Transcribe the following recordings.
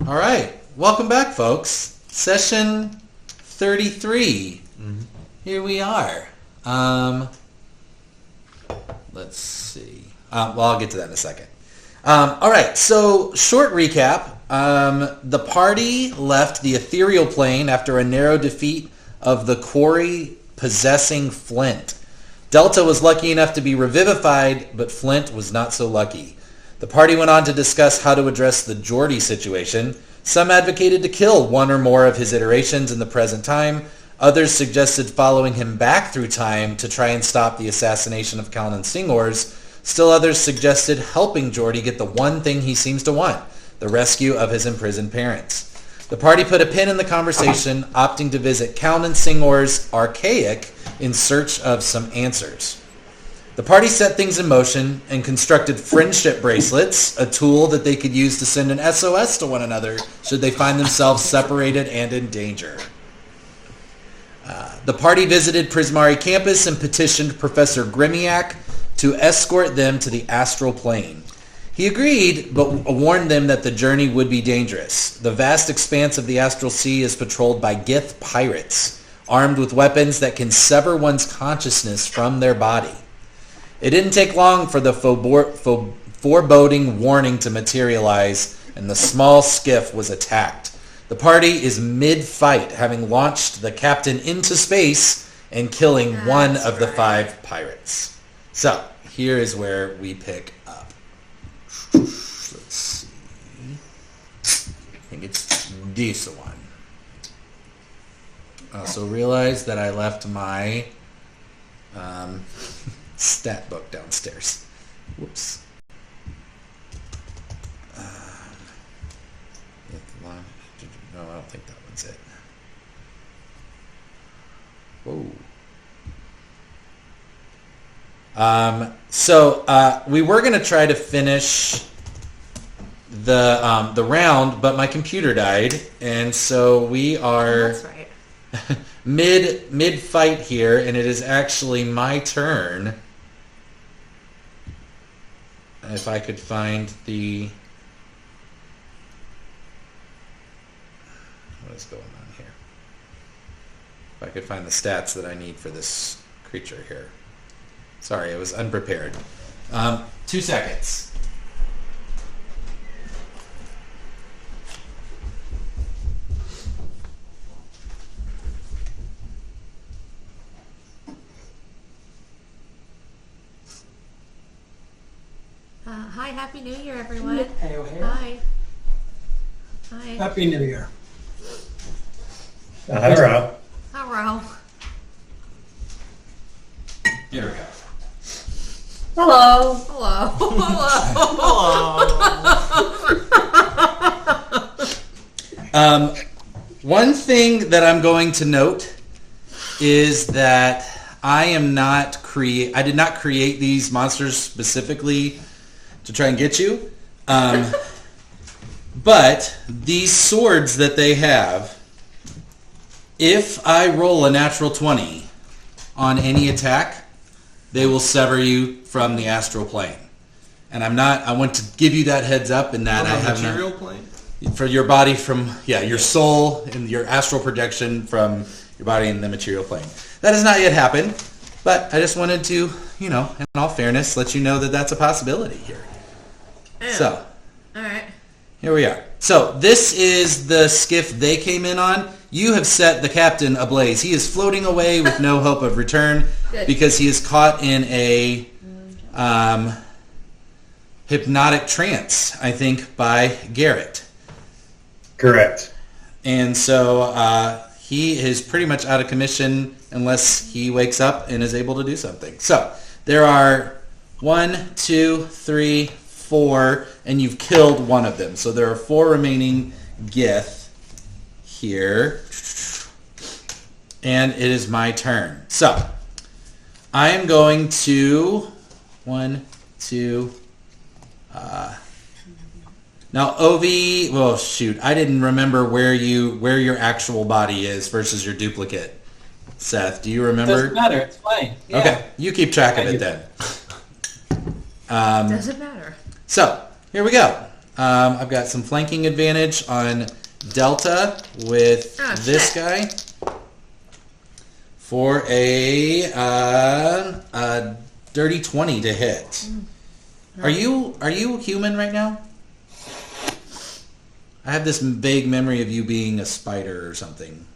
All right. Welcome back, folks. Session 33. Here we are. Let's see. Well, I'll get to that in a second. All right. So, short recap. The party left the ethereal plane after a narrow defeat of the quarry possessing Flint. Delta was lucky enough to be revivified, but Flint was not so lucky. The party went on to discuss how to address the Geordi situation. Some advocated to kill one or more of his iterations in the present time. Others suggested following him back through time to try and stop the assassination of Calnan Singors. Still others suggested helping Geordi get the one thing he seems to want, the rescue of his imprisoned parents. The party put a pin in the conversation, opting to visit Calnan Singor's Archaic in search of some answers. The party set things in motion and constructed friendship bracelets, a tool that they could use to send an SOS to one another should they find themselves separated and in danger. The party visited Prismari campus and petitioned Professor Grimiak to escort them to the astral plane. He agreed, but warned them that the journey would be dangerous. The vast expanse of the astral sea is patrolled by Gith pirates, armed with weapons that can sever one's consciousness from their body. It didn't take long for the foreboding warning to materialize, and the small skiff was attacked. The party is mid-fight, having launched the captain into space and killing one of the 5 pirates. So, here is where we pick up. Let's see. I think it's this one. I also realized that I left my stat book downstairs. Whoops. No, I don't think that one's it. Whoa. So we were going to try to finish the round, but my computer died, and so we are That's right. mid fight here, and it is actually my turn. If I could find the... What is going on here? If I could find the stats that I need for this creature here. Sorry, I was unprepared. 2 seconds. Hi, Happy New Year, everyone. Hey, oh, hey. Hi. Hi. Happy New Year. Hi, Rob. Hello. Here we go. Hello. Hello. Hello. One thing that I'm going to note is that I did not create these monsters specifically to try and get you. But these swords that they have, if I roll a natural 20 on any attack, they will sever you from the astral plane. And I want to give you that heads up in that I have material plane? For your body from, your soul and your astral projection from your body in the material plane. That has not yet happened, but I just wanted to, in all fairness, let you know that that's a possibility here. So, all right. Here we are. So, this is the skiff they came in on. You have set the captain ablaze. He is floating away with no hope of return because he is caught in a hypnotic trance, I think, by Garrett. Correct. And so he is pretty much out of commission unless he wakes up and is able to do something. So there are 1, 2, 3, 4, and you've killed one of them. So there are 4 remaining Gith here. And it is my turn. So I am going to 1, 2. Now, Ovi, well, shoot, I didn't remember where your actual body is versus your duplicate. Seth, do you remember? Doesn't matter. It's fine. Yeah. Okay, you keep track of it then. Doesn't matter. So, here we go. I've got some flanking advantage on Delta with this guy for a dirty 20 to hit. Are you human right now? I have this vague memory of you being a spider or something.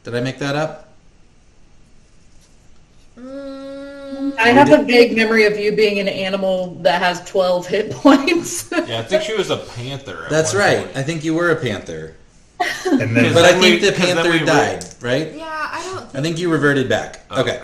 Did I make that up? I have a vague memory of you being an animal that has 12 hit points. Yeah, I think she was a panther. That's right. I think you were a panther. And then But I think the Because then panther we died, right? Yeah, I don't I think... think you reverted back. Okay.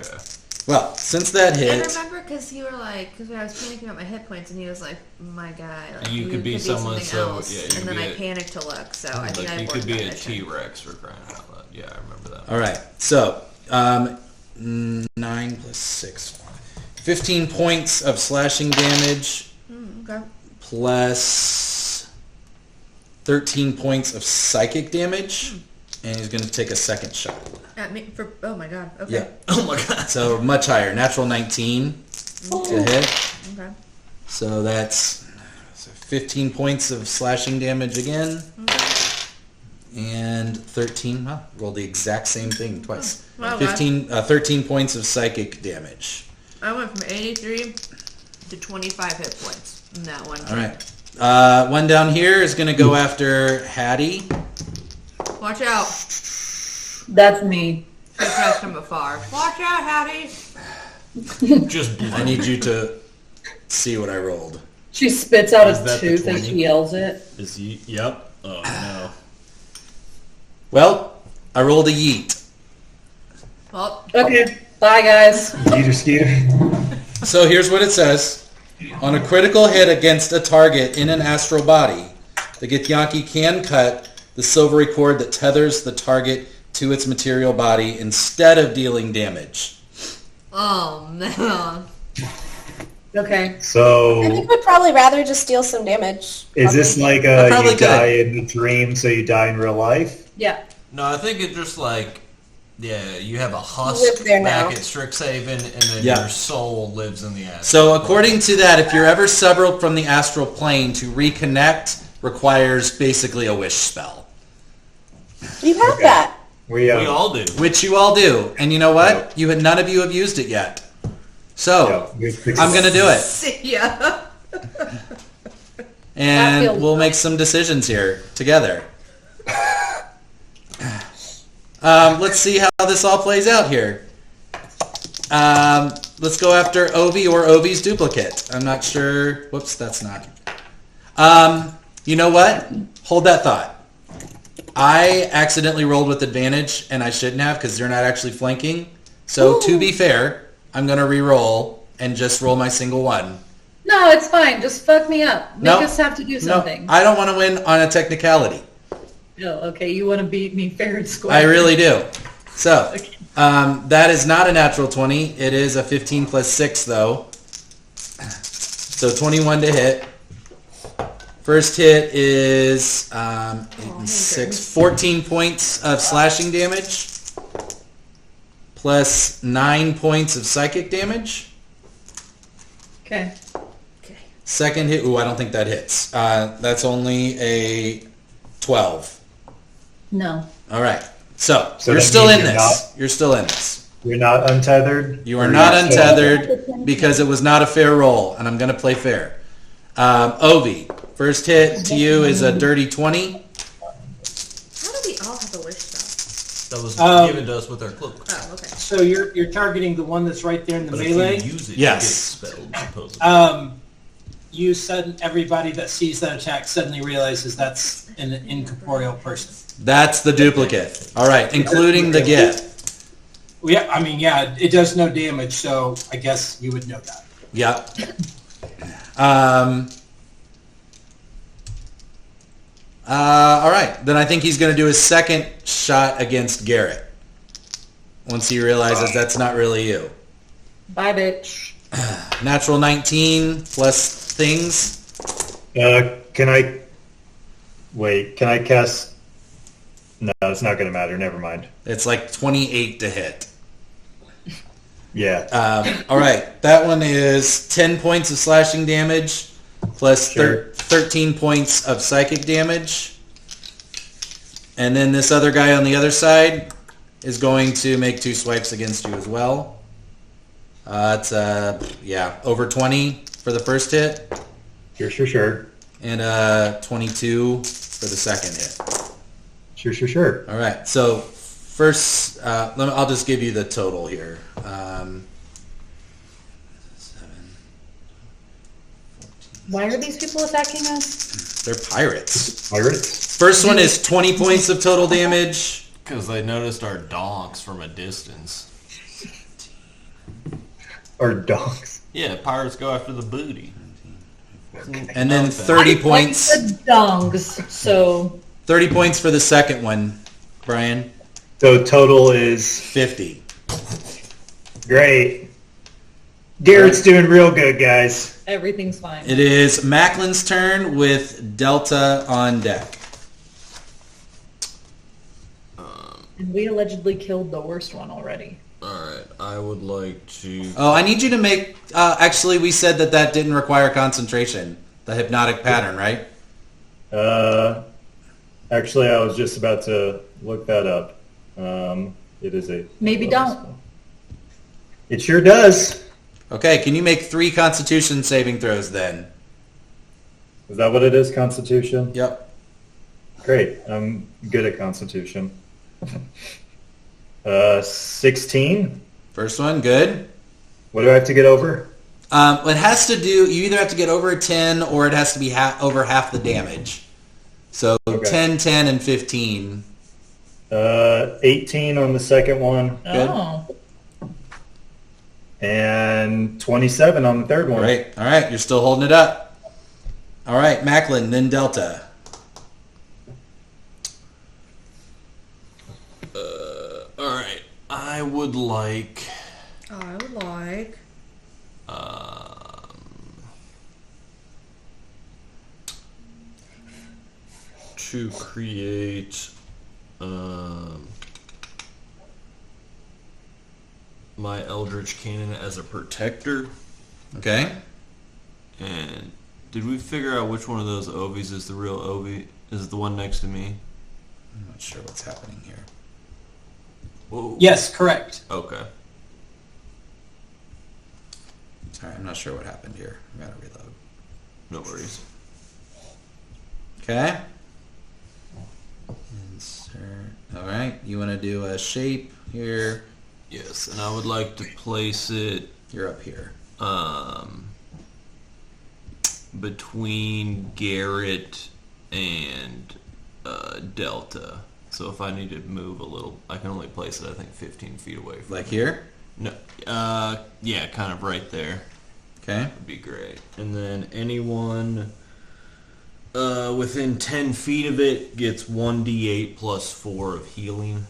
Well, since that I hit, remember because you were like, because I was panicking about my hit points, and he was like, "My guy, like, You could be someone, something so, else." yeah, you and could then be I a- panicked to look, so I think I Like you aborted could be that a mission. T-Rex for crying out loud. Yeah, I remember that. all right. So, 9 plus 6, 15 points of slashing damage Okay. plus 13 points of psychic damage, and he's going to take a second shot. At me for oh my god. Okay. Yeah. Oh my god. So much higher. Natural 19 to hit. Okay. So that's 15 points of slashing damage again. And 13, well, rolled the exact same thing twice. Wow, 13 points of psychic damage. I went from 83 to 25 hit points in that one. All right. One down here is going to go after Hattie. Watch out. That's me. She passed from afar. Watch out, Hattie. Just blood. I need you to see what I rolled. She spits out Is a that the tooth as 20? she yells it. Is he? Yep. Oh no. Well, I rolled a yeet. Well, Okay, bye guys. Skeeter, Skeeter. So here's what it says. On a critical hit against a target in an astral body, the Githyanki can cut the silvery cord that tethers the target to its material body instead of dealing damage. oh man. Okay. I So think we'd probably rather just deal some damage. is this like I probably you could. die in the dream, so you die in real life? Yeah. No, I think it's just like, yeah, you have a live husk there back now. at Strixhaven, and then Yeah. your soul lives in the astral. So according to that, if you're ever severed from the astral plane, to reconnect requires basically a wish spell. You have Okay. that. We all do. Which you all do. And you know what? Yep. None of you have used it yet. So, Yeah, I'm going to do it. See ya. And feels we'll make some decisions here together. Let's see how this all plays out here. Let's go after Ovi or Ovi's duplicate. I'm not sure. Whoops, that's not. You know what? Hold that thought. I accidentally rolled with advantage, and I shouldn't have because they're not actually flanking. So to be fair, I'm going to re-roll and just roll my single one. No, it's fine. Just fuck me up. Make No. us have to do something. No, I don't want to win on a technicality. No, okay. You want to beat me fair and square. I really do. So, that is not a natural 20. It is a 15 plus 6, though. So 21 to hit. First hit is 14 points of slashing damage. Plus 9 points of psychic damage. Okay. Second hit, ooh, I don't think that hits. That's only a 12. No. All right. So So you're that still means in you're this. You're still in this. You're not untethered? You are Or not you're still- untethered because it was not a fair roll, and I'm going to play fair. Ovi, first hit to you is a dirty 20. How do we all have a wish spell? That was given to us with our cloak. Oh, okay. So you're targeting the one that's right there in the But melee. if you use it, Yes. you get expelled, supposedly. You everybody that sees that attack suddenly realizes that's an incorporeal person. That's the duplicate. All right, including the gift. Well, yeah, I mean, yeah, it does no damage, so I guess you would know that. Yep. All right, then I think he's going to do his second shot against Garrett. Once he realizes that's not really you. Bye, bitch. Natural 19 plus things. Can I... Wait, can I cast... No, it's not going to matter. Never mind. It's like 28 to hit. Yeah. All right, that one is 10 points of slashing damage plus Sure. 13 points of psychic damage. And then this other guy on the other side is going to make 2 swipes against you as well. It's over 20 for the first hit, Sure. and 22 for the second hit. Sure. All right. So first, I'll just give you the total here. 7, 14. Why are these people attacking us? They're pirates. Pirates First one is 20 points of total damage. Because they noticed our donks from a distance. or dogs? Yeah, pirates go after the booty. And then Okay. 30 I points. like the dongs, so 30 points for the second one, Brian. So total is 50. great. Garrett's doing real good, guys. everything's fine. It is Macklin's turn with Delta on deck. And we allegedly killed the worst one already. Alright, I would like to... Oh, I need you to make... actually, we said that didn't require concentration. The hypnotic pattern, right? Actually, I was just about to look that up. It is a... Maybe don't. It sure does. Okay, can you make 3 Constitution saving throws then? Is that what it is, Constitution? Yep. Great. I'm good at Constitution. 16. First one, good. What do I have to get over? It has to do... You either have to get over a 10 or it has to be over half the damage. So Okay. 10, 10, and 15. 18 on the second one. Good. Oh. And 27 on the third one. Great. All right, you're still holding it up. All right, Macklin, then Delta. Alright, I would like... to create my Eldritch Cannon as a protector. Okay. And did we figure out which one of those Ovies is the real Ovi? Is it the one next to me? I'm not sure what's happening here. Whoa. Yes, correct. Okay. Sorry, I'm not sure what happened here. I gotta reload. No worries. Okay. Insert. All right, you want to do a shape here. Yes, and I would like to place it You're up here. between Garrett and Delta. So if I need to move a little, I can only place it, I think, 15 feet away from Like here? No, yeah, kind of right there. Okay. Would be great. And then anyone within 10 feet of it gets 1d8 plus 4 of healing.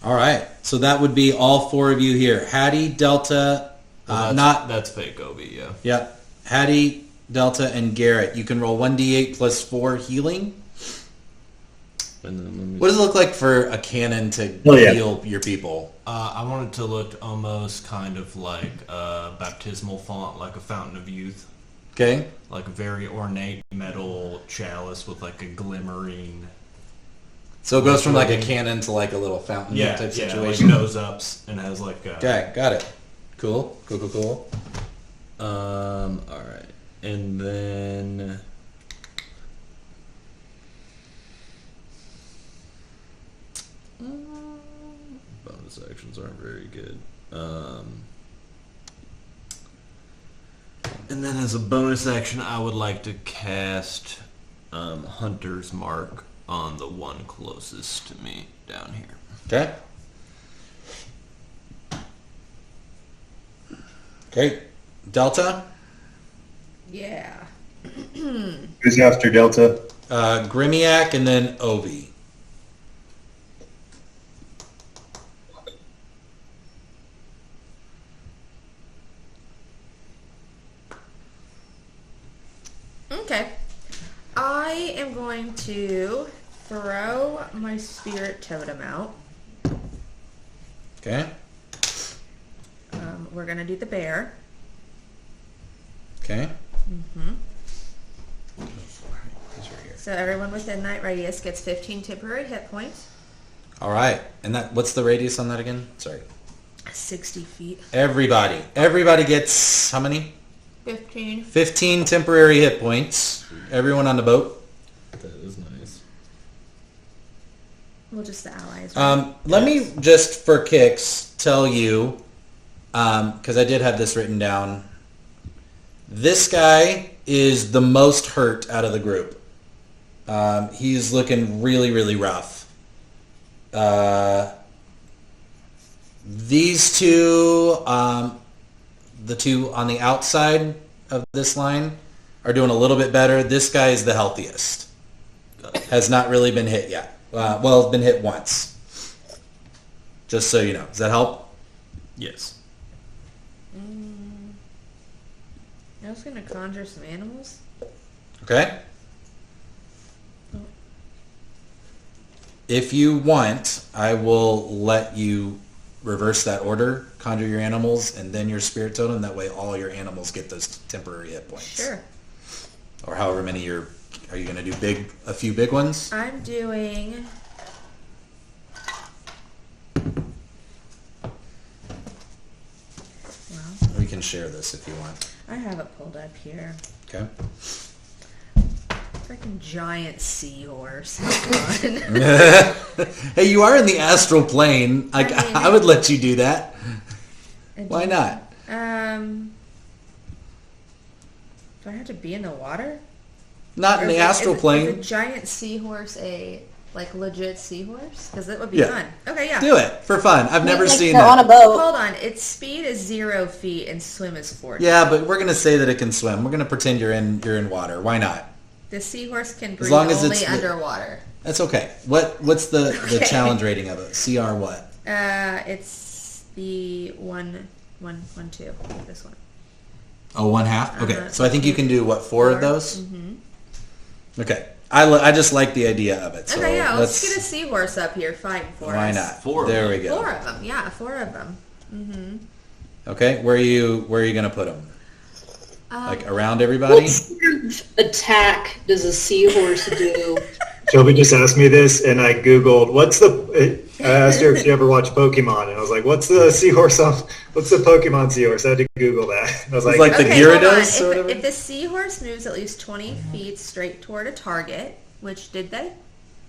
All right. So that would be all 4 of you here. Hattie, Delta, That's fake Ovi, yeah. Yep. Hattie, Delta, and Garrett. You can roll 1d8 plus 4 healing. And then let me What does it look like for a cannon to Oh, yeah. heal your people? I want it to look almost kind of like a baptismal font, like a fountain of youth. Okay. Like a very ornate metal chalice with like a glimmering... So it goes from like a cannon to like a little fountain type like situation. nose ups and has like a... Okay, got it. Cool. Cool. Alright. And then... bonus actions aren't very good. And then as a bonus action, I would like to cast Hunter's Mark on the one closest to me down here. Okay. Okay. Delta? Yeah. Who's after Delta? Grimiak and then Ovi. Okay. I am going to throw my spirit totem out. Okay. We're going to do the bear. Okay. So everyone within that radius gets 15 temporary hit points. All right. And what's the radius on that again? Sorry. 60 feet. Everybody gets how many? 15. 15 temporary hit points. Everyone on the boat. That is nice. Well, just the allies. Right? Let me just for kicks tell you, because I did have this written down. This guy is the most hurt out of the group. He's looking really, really rough. These two, the two on the outside of this line, are doing a little bit better. This guy is the healthiest. Has not really been hit yet. Well, been hit once. Just so you know. Does that help? Yes. I was going to conjure some animals. Okay. If you want, I will let you reverse that order, conjure your animals, and then your spirit totem. That way all your animals get those temporary hit points. Sure. Or however many are you going to do a few big ones? I'm doing... Well, We can share this if you want. I have it pulled up here. Okay. Freaking giant seahorse. Come on. Hey, you are in the astral plane. I mean- I would let you do that. Why not? Do I have to be in the water? Not in Or the is astral Is a plane. giant seahorse a like legit seahorse? Because that would be Yeah. fun. Okay, yeah. Do it for fun. I've never Like seen they're on a that. boat. Hold on. Its speed is 0 feet and swim is 40. Yeah, but we're gonna say that it can swim. We're gonna pretend you're in water. Why not? The seahorse can breathe long as only it's the- underwater. That's okay. What's the Okay. challenge rating of it? CR what? It's the 1-1-2. This one. Oh, 1/2? Okay. Uh-huh. So I think you can do, what, four of those? Mm-hmm. Okay. I just like the idea of it. So Okay, yeah. Let's get a seahorse up here fighting for us. Why not? Four of There them. we go. 4 of them. Yeah, 4 of them. Mm-hmm. Okay. Where are you going to put them? Um, Like around everybody? What sort of attack does a seahorse do? Shelby just asked me this, and I Googled, I asked her if she ever watched Pokemon, and I was like, what's the Pokemon seahorse? I had to Google that. I was It's like, like the okay, hold on. Gyarados or whatever? If the seahorse moves at least 20 feet straight toward a target, which did they?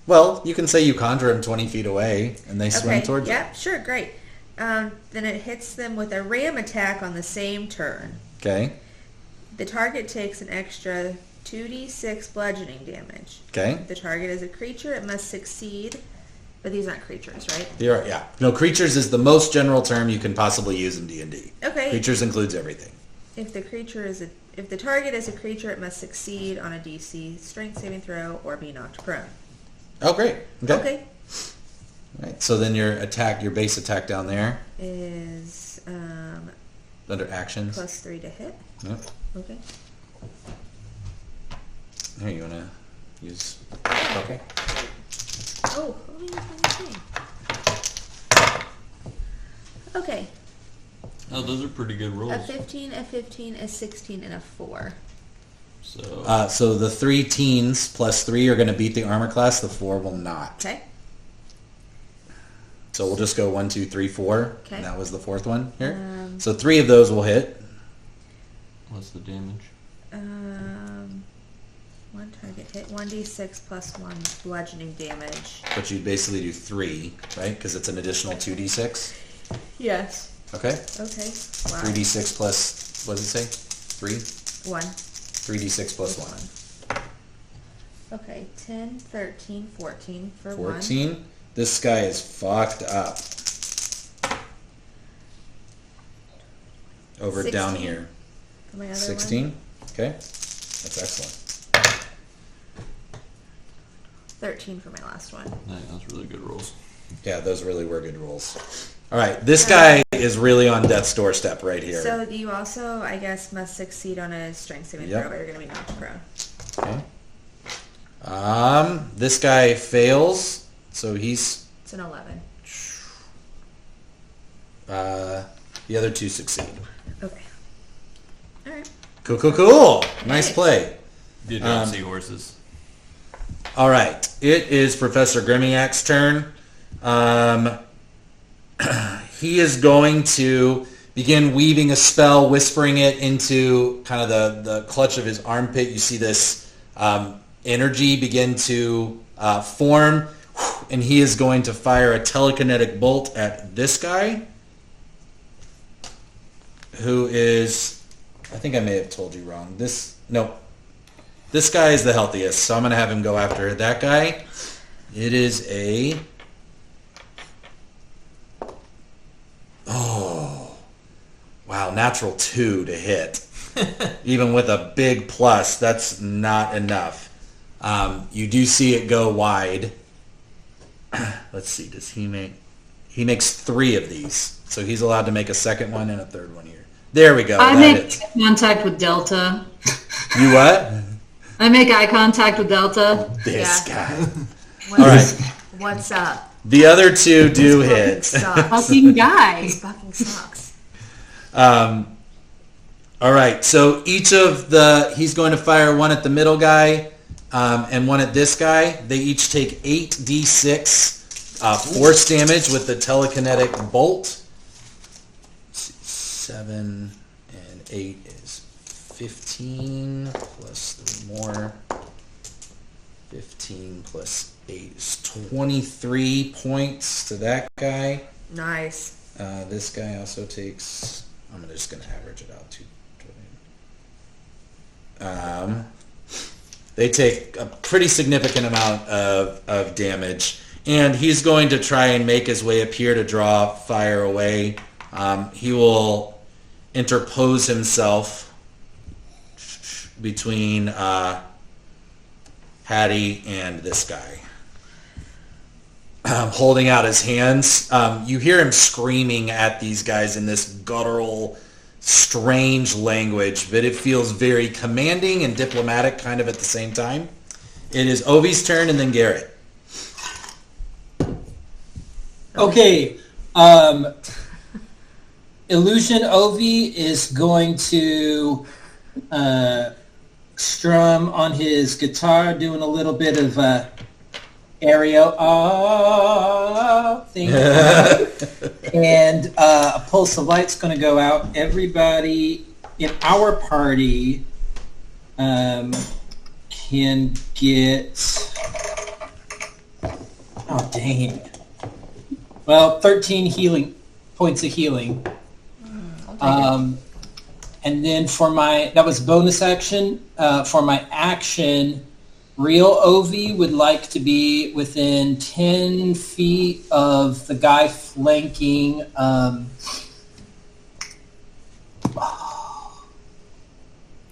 Well, you can say you conjure them 20 feet away and they swim Okay, towards you. yeah, sure, great. Then it hits them with a ram attack on the same turn. Okay. The target takes an extra 2d6 bludgeoning damage. Okay. If the target is a creature, it must succeed. But these aren't creatures, right? Yeah. No, creatures is the most general term you can possibly use in D&D. Okay. Creatures includes everything. If the target is a creature, it must succeed on a DC strength saving throw or be knocked prone. Oh, great. Okay. Okay. Right. So then your base attack down there Is under actions. +3 to hit. Yep. Okay. Here, you want to use... Okay. Oh, let me use my thing. Okay. Oh, those are pretty good rolls. A 15, a 15, a 16, and a 4. So So the 3 teens plus 3 are going to beat the armor class. The 4 will not. Okay. So we'll just go 1, 2, 3, 4. Okay. And that was the 4th one here. Um, So 3 of those will hit. what's the damage? 1 target hit, 1d6 plus 1 bludgeoning damage. But you basically do 3, right? Because it's an additional 2d6. Yes. Okay. Okay. Wow. 3d6 plus, what does it say? 3? 1. 3d6 plus 1. Okay, 10, 13, 14 for 1. 14. This guy is fucked up. Over down 16 here. For my other 16. one. Okay. That's excellent. 13 for my last one. Yeah, that's really good rolls. Yeah, those really were good rolls. All right, this guy is really on death's doorstep right here. So you also, I guess, must succeed on a strength saving Yep. throw, but you're going to be knocked prone. Okay. This guy fails, so he's It's an 11. the other 2 succeed. Okay. All right. Cool. Nice Nice. play. Good job, Um, seahorses. All right. It is Professor Grimiak's turn. He is going to begin weaving a spell, whispering it into kind of the clutch of his armpit. You see this energy begin to form, and he is going to fire a telekinetic bolt at this guy, who is, I think I may have told you wrong. This guy is the healthiest, so I'm going to have him go after that guy. It is a... Oh, wow, natural 2 to hit. Even with a big plus, that's not enough. You do see it go wide. Let's see, does he make... He makes 3 of these, so he's allowed to make a second one and a third one here. There we go. I that make is. eye contact with Delta. You what? I make eye contact with Delta. This guy. What's, All right. What's up? The other 2 do hit. Fucking guy. This fucking sucks. All right, so each of he's going to fire one at the middle guy and one at this guy. They each take 8d6 force damage with the telekinetic bolt. Let's see, 7 and 8 is 15 plus 3 more. 15 plus 8 is 23 points to that guy. Nice. This guy also takes... I'm just going to average it out. They take a pretty significant amount of damage. And he's going to try and make his way up here to draw fire away. He will interpose himself between Hattie and this guy. Holding out his hands. You hear him screaming at these guys in this guttural, strange language, but it feels very commanding and diplomatic kind of at the same time. It is Ovi's turn and then Garrett. Okay. Illusion Ovi is going to strum on his guitar, doing a little bit of aerial thing. And a pulse of light's going to go out. Everybody in our party can get... Oh, dang. Well, 13 healing points of healing. And then for that was bonus action. For my action, real Ovi would like to be within 10 feet of the guy flanking.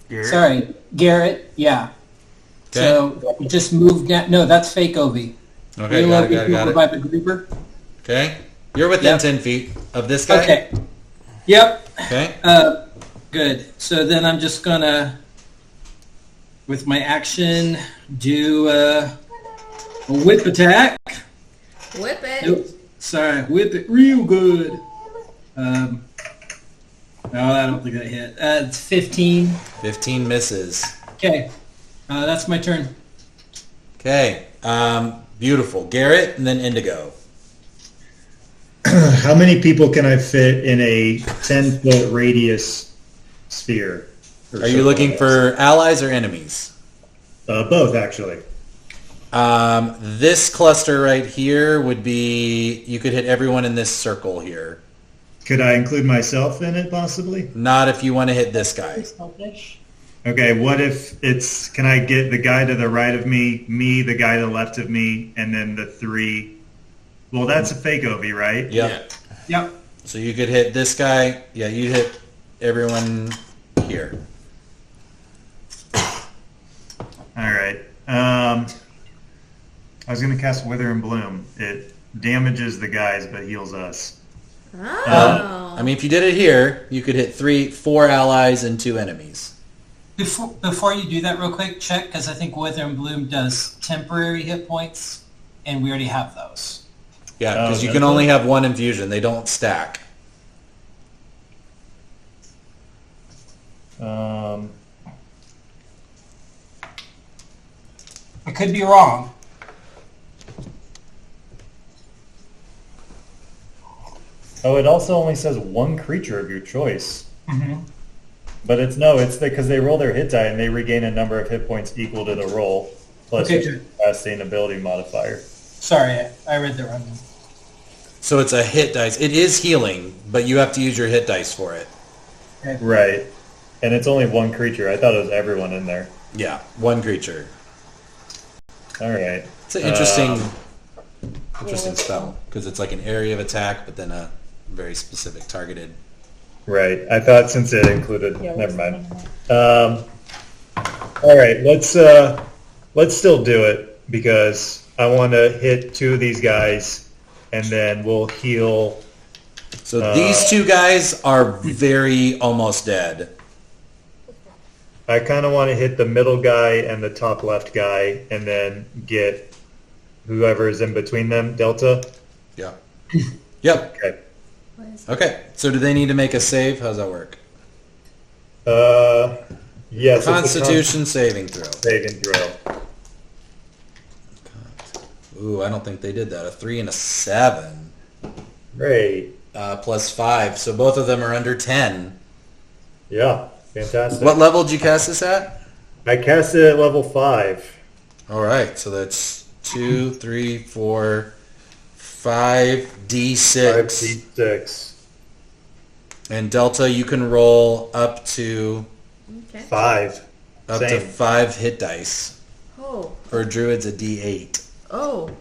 Garrett? Sorry, Garrett. Yeah. Okay. So just move down. No, that's fake Ovi. Okay, Real got Ovi it. over by the grouper. Okay. You're within Yep. 10 feet of this guy? Okay. Yep. Okay. Good. So then I'm just gonna, with my action, do a whip attack. Whip it. Nope. Sorry, whip it real good. No, I don't think that hit. It's 15. 15 misses. Okay. That's my turn. Okay. Beautiful. Garrett and then Indigo. How many people can I fit in a 10-foot radius sphere? Are you looking for allies or enemies? Both, actually. This cluster right here would be, you could hit everyone in this circle here. Could I include myself in it, possibly? Not if you want to hit this guy. Selfish. Okay, what if it's, can I get the guy to the right of me, the guy to the left of me, and then the 3... Well, that's a fake Ovi, right? Yep. Yep. So you could hit this guy. Yeah, you hit everyone here. All right. I was going to cast Wither and Bloom. It damages the guys, but heals us. Oh. I mean, if you did it here, you could hit 4 allies and 2 enemies. Before you do that real quick, check, because I think Wither and Bloom does temporary hit points, and we already have those. Yeah, because Oh, you can only have 1 infusion. They don't stack. I could be wrong. Oh, it also only says one creature of your choice. Mm-hmm. But it's because they roll their hit die and they regain a number of hit points equal to the roll, plus Okay, your good. capacity and ability modifier. Sorry, I read that wrong. So it's a hit dice. It is healing, but you have to use your hit dice for it. Right. And it's only one creature. I thought it was everyone in there. Yeah, one creature. All right. It's an interesting spell because it's like an area of attack, but then a very specific targeted. Right. I thought since it included. Yeah, Never what's mind. the All right. Let's still do it because I want to hit two of these guys, and then we'll heal. So these two guys are very almost dead. I kind of want to hit the middle guy and the top left guy, and then get whoever is in between them. Delta. Yeah. Yep. Okay. Okay. So do they need to make a save? How's that work? Yes. it's a Constitution saving throw. saving throw. Ooh, I don't think they did that. A 3 and a 7. Great. Plus 5. So both of them are under 10. Yeah. Fantastic. What level did you cast this at? I cast it at level 5. All right. So that's 2, 3, 4, 5 D6. 5d6. And Delta, you can roll up to 5. to Same. 5 hit dice. Oh. For druids, a D8. Oh. This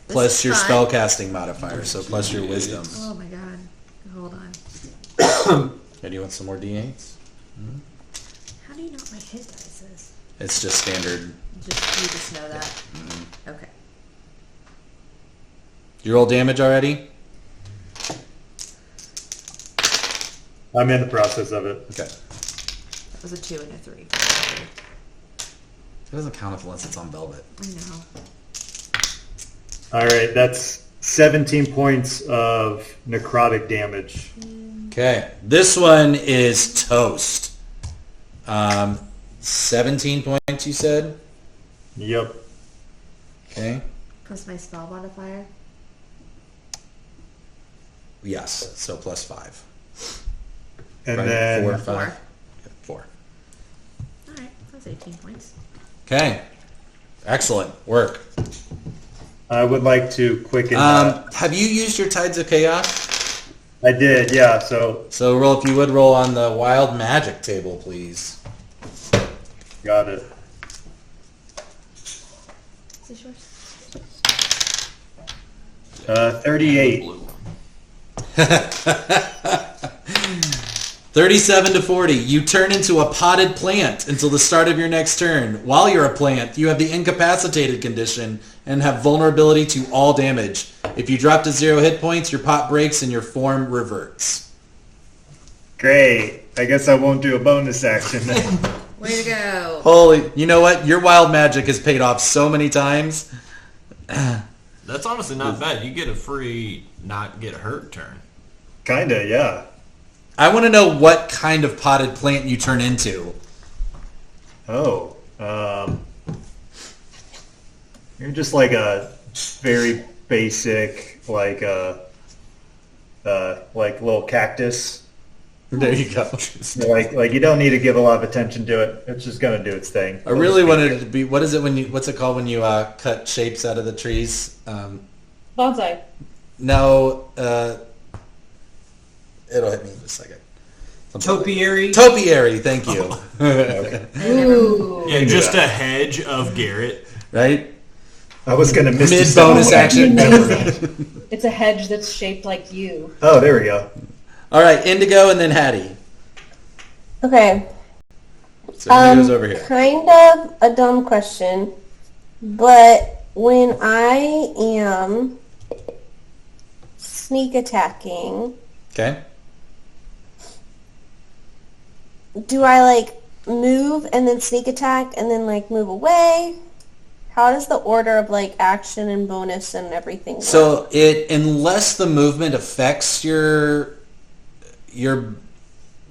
Plus is your fun. spellcasting modifier, so plus your wisdom. Oh my god. Hold on. Okay, do you want some more D8s? How do you know what my hit dice is? It's just standard. You just know that. Okay. You roll damage already? I'm in the process of it. Okay. That was a 2 and a 3. It doesn't count unless it's on velvet. I know. All right, that's 17 points of necrotic damage. Okay. This one is toast. 17 points, you said? Yep. Okay. Plus my spell modifier. Yes, so plus 5. And Right? then 4 or 5? Four. Okay, 4. Alright, that's 18 points. Okay. Excellent work. I would like to quicken. Have you used your Tides of Chaos? I did, yeah. So So roll, if you would roll on the Wild Magic table, please. got it. Is this yours? 38. 37 to 40. You turn into a potted plant until the start of your next turn. While you're a plant, you have the incapacitated condition and have vulnerability to all damage. If you drop to 0 hit points, your pot breaks and your form reverts. Great. I guess I won't do a bonus action then. Way to go. Holy, you know what? Your wild magic has paid off so many times. That's honestly not bad. You get a free not get hurt turn. Kinda, yeah. I want to know what kind of potted plant you turn into. Oh. You're just like a very basic, like little cactus. There you go. Like you don't need to give a lot of attention to it. It's just gonna do its thing. I really wanted it to be. What is it when you? What's it called when you cut shapes out of the trees? Bonsai. No. It'll hit me in a second. Topiary. Topiary. Thank you. Ooh. Yeah, just a hedge of Garrett. Right. I was gonna miss Mid the bonus sound. action. It's a hedge that's shaped like you. Oh, there we go. All right, Indigo and then Hattie. Okay. So Indigo's over here. Kind of a dumb question, but when I am sneak attacking, Okay. do I like move and then sneak attack and then like move away? How does the order of like action and bonus and everything work? So unless the movement affects your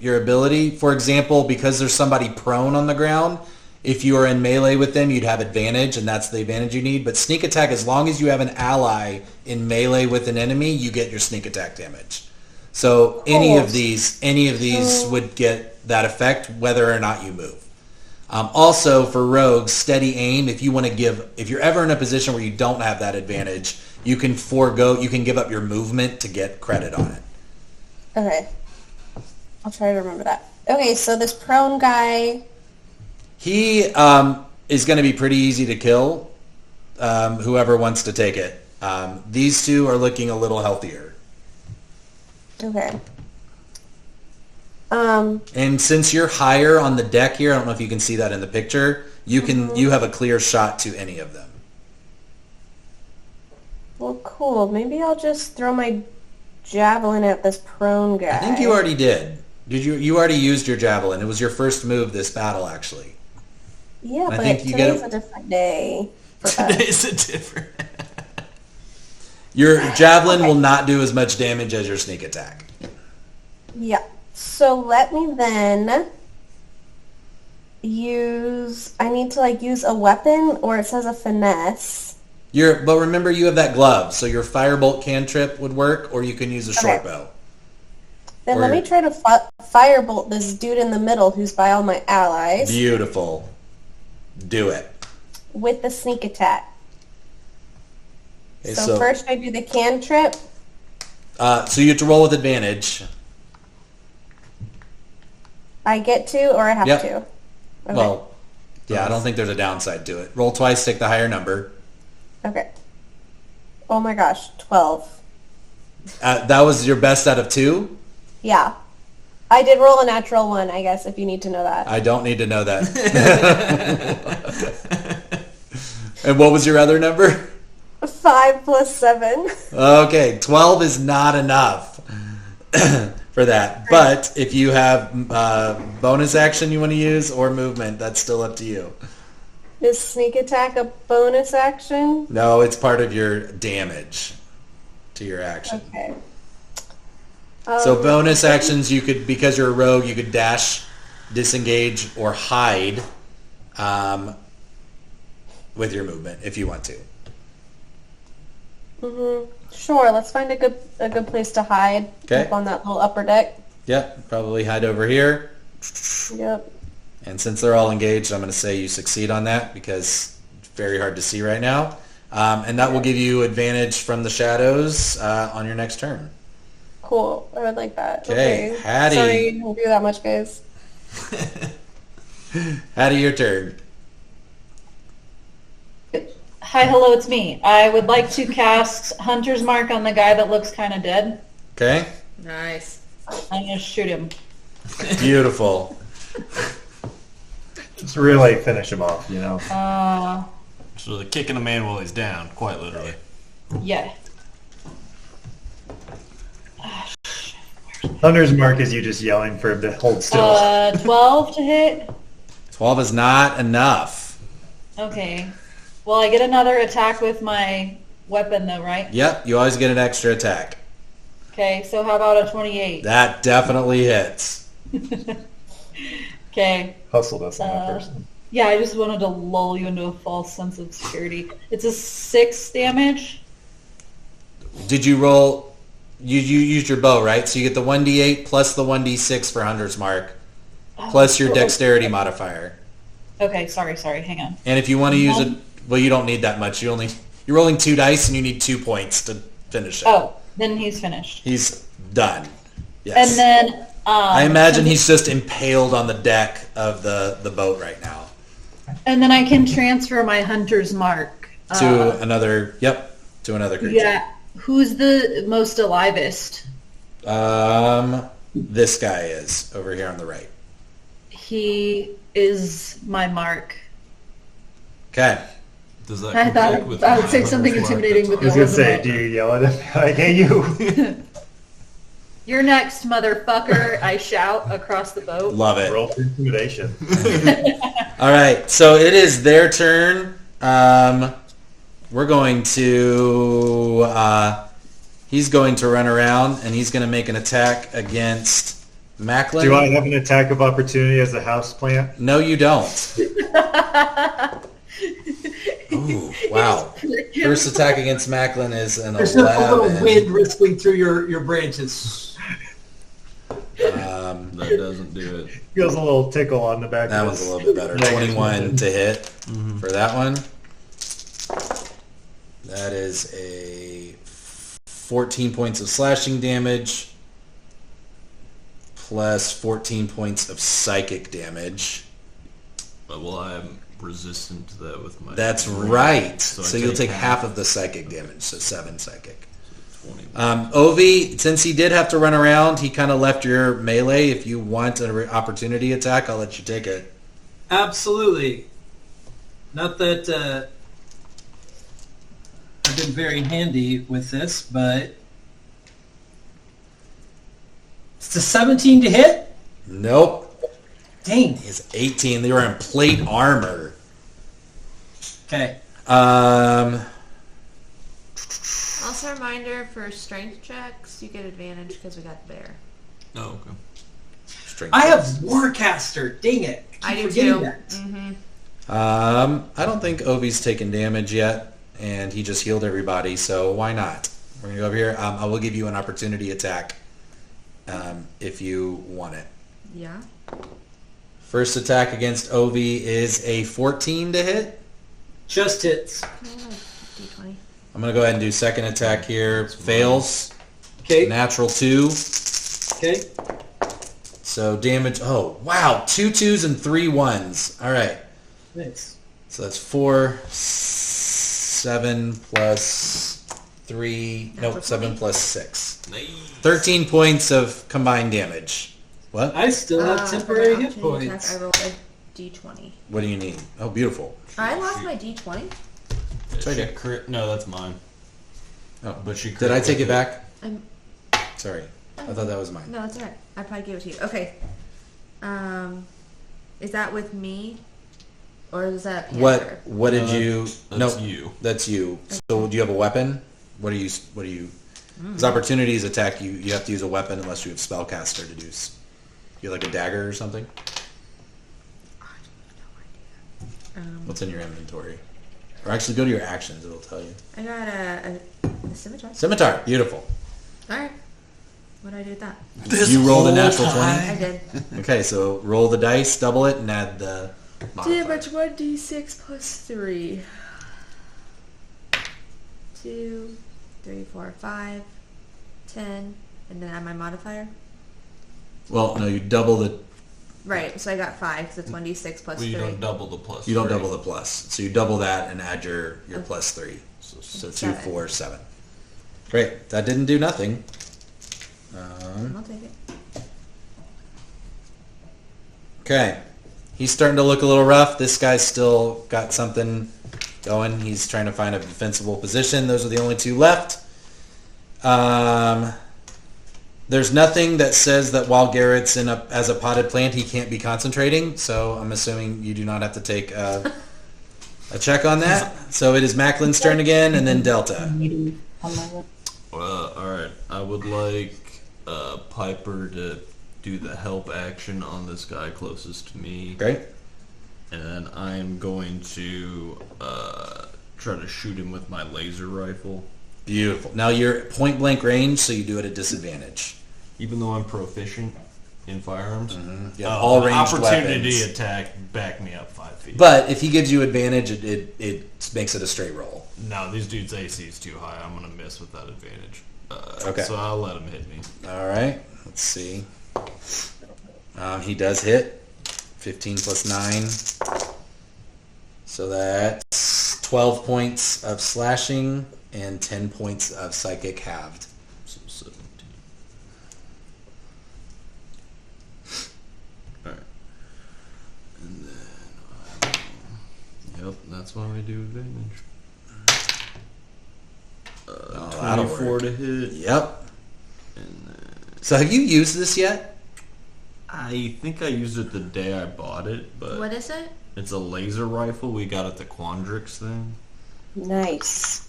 ability, for example, because there's somebody prone on the ground, If you are in melee with them, you'd have advantage, and that's the advantage you need. But sneak attack, as long as you have an ally in melee with an enemy, you get your sneak attack damage. So any of these would get that effect, whether or not you move. Also, for rogues, steady aim. If you're ever in a position where you don't have that advantage, you can give up your movement to get credit on it. Okay. I'll try to remember that. Okay, so this prone guy... He is going to be pretty easy to kill, whoever wants to take it. These two are looking a little healthier. Okay. And since you're higher on the deck here, I don't know if you can see that in the picture, you have a clear shot to any of them. Well, cool. Maybe I'll just throw my javelin at this prone guy. I think you already did. You already used your javelin. It was your first move this battle, actually. Yeah, I but think you today's a different day. Today's a different. Your javelin will not do as much damage as your sneak attack. Yeah. So let me then use... I need to, use a weapon, or it says a finesse. But remember, you have that glove, so your firebolt cantrip would work, or you can use a short bow. Then let me try to firebolt this dude in the middle who's by all my allies. Beautiful. Do it. With the sneak attack. Okay, so first I do the cantrip. So you have to roll with advantage. I get to, or I have to? Okay. Well, yeah, I don't think there's a downside to it. Roll twice, take the higher number. Okay. Oh my gosh, 12. That was your best out of 2? Yeah. I did roll a natural 1, I guess, if you need to know that. I don't need to know that. And what was your other number? 5 plus 7. Okay, 12 is not enough for that. But if you have bonus action you want to use or movement, that's still up to you. Is sneak attack a bonus action? No, it's part of your damage to your action. Okay. So bonus actions, you could, because you're a rogue, you could dash, disengage, or hide with your movement if you want to. Sure, let's find a good place to hide. Okay. Up on that little upper deck. Yep, probably hide over here. Yep. And since they're all engaged, I'm going to say you succeed on that because it's very hard to see right now. And that will give you advantage from the shadows on your next turn. Cool. I would like that. Okay, Hattie. Sorry, you didn't do that much, guys. Hattie, your turn. Hi, hello, it's me. I would like to cast Hunter's Mark on the guy that looks kind of dead. Okay. Nice. I'm going to shoot him. Beautiful. Just really finish him off, So the kicking a man while he's down, quite literally. Yeah. Hunter's Mark is you just yelling for him to hold still. 12 to hit. 12 is not enough. Okay. Well, I get another attack with my weapon, though, right? Yep, you always get an extra attack. Okay, so how about a 28? That definitely hits. Okay. Hustled us on that person. Yeah, I just wanted to lull you into a false sense of security. It's a 6 damage. Did you roll... You used your bow, right? So you get the 1d8 plus the 1d6 for Hunter's Mark, plus your dexterity modifier. Okay, sorry, hang on. And if you want to use it... Well, you don't need that much. You're rolling 2 dice and you need 2 points to finish it. Oh, then he's finished. He's done. Yes. And then... I imagine he's just impaled on the deck of the boat right now. And then I can transfer my Hunter's Mark. To another creature. Yeah. Who's the most alivest? This guy is over here on the right. He is my mark. Okay. Does that I thought conflict with I would say Hunter's something Mark? intimidating, but I was there going to say, wasn't. do you yell at him? I hate you. You're next, motherfucker! I shout across the boat. Love it. Roll for intimidation. All right, so it is their turn. We're going to... he's going to run around, and he's going to make an attack against Macklin? Do I have an attack of opportunity as a house plant? No, you don't. Ooh, wow. First attack against Macklin is an There's a little 11. wind whistling through your branches. That doesn't do it. Feels a little tickle on the back. That of one's a his little bit better. leg or 21 something. to hit for that one. That is a 14 points of slashing damage plus 14 points of psychic damage. Well, I'm resistant to that with my... That's right. So I So you'll take take half of the psychic damage, so 7 psychic. 20. Ovi, since he did have to run around, he kind of left your melee. If you want an opportunity attack, I'll let you take it. Absolutely. Not that I've been very handy with this, but it's a 17 to hit. Nope. Dang. He's 18. They were in plate armor. Okay. Also, a reminder for strength checks, you get advantage because we got the bear. Oh, okay. Strength I have checks. Warcaster. Dang it. I do forgetting too. that. Mm-hmm. I don't think Ovi's taken damage yet, and he just healed everybody, so why not? We're going to go over here. I will give you an opportunity attack if you want it. Yeah. First attack against Ovi is a 14 to hit. Just hits. Can I have a D20? I'm going to go ahead and do second attack here. Fails. Okay. Natural 2. Okay. So damage, oh, wow. 2 2s and 3 1s. All right. Nice. So that's 4, 7 plus 3, nope, 7 plus 6. Nice. 13 points of combined damage. What? I still have For temporary my hit opportunity points. attack, I rolled a D20. What do you need? Oh, beautiful. I lost my D20. It's right She here. crit. No, that's mine. Oh, But she did I take it back? I'm, Sorry. I thought that was mine. no, that's alright. I probably gave it to you. Okay. Is that with me? Or is that Panther? What did No, you... That's no, you. that's you. So do you have a weapon? What do you... Because opportunities attack you, you have to use a weapon unless you have spellcaster to do... You have like a dagger or something? What's in your inventory? Or actually go to your actions, it'll tell you. I got a scimitar. Scimitar, beautiful. Alright. What do I do with that? You rolled a natural 20? I did. Okay, so roll the dice, double it, and add the modifier. Damage 1d6 plus 3. 2, 3, 4, 5, 10, and then add my modifier. Well, no, you double the... Right, so I got 5 because it's 1d6 plus Well, you 3. don't double the plus. You don't 3. double the plus. So you double that and add your plus 3. So 2, 7. 4, 7. Great. That didn't do nothing. I'll take it. Okay. He's starting to look a little rough. This guy's still got something going. He's trying to find a defensible position. Those are the only 2 left. There's nothing that says that while Garrett's as a potted plant, he can't be concentrating. So I'm assuming you do not have to take a check on that. So it is Macklin's turn again, and then Delta. All right. I would like Piper to do the help action on this guy closest to me. Great. And then I'm going to try to shoot him with my laser rifle. Beautiful. Now you're point blank range, so you do it at disadvantage. Even though I'm proficient in firearms. You have all ranged opportunity weapons. attack, back me up 5 feet. But if he gives you advantage, it makes it a straight roll. No, these dudes' AC is too high. I'm going to miss with that advantage. Okay. So I'll let him hit me. All right. Let's see. He does hit. 15 plus 9. So that's 12 points of slashing and 10 points of psychic halved. So 17. Alright. And then yep, that's why we do advantage. That'll 24 work. to hit. Yep. And then So have you used this yet? I think I used it the day I bought it, but What is it? it's a laser rifle we got at the Quandrix thing. Nice.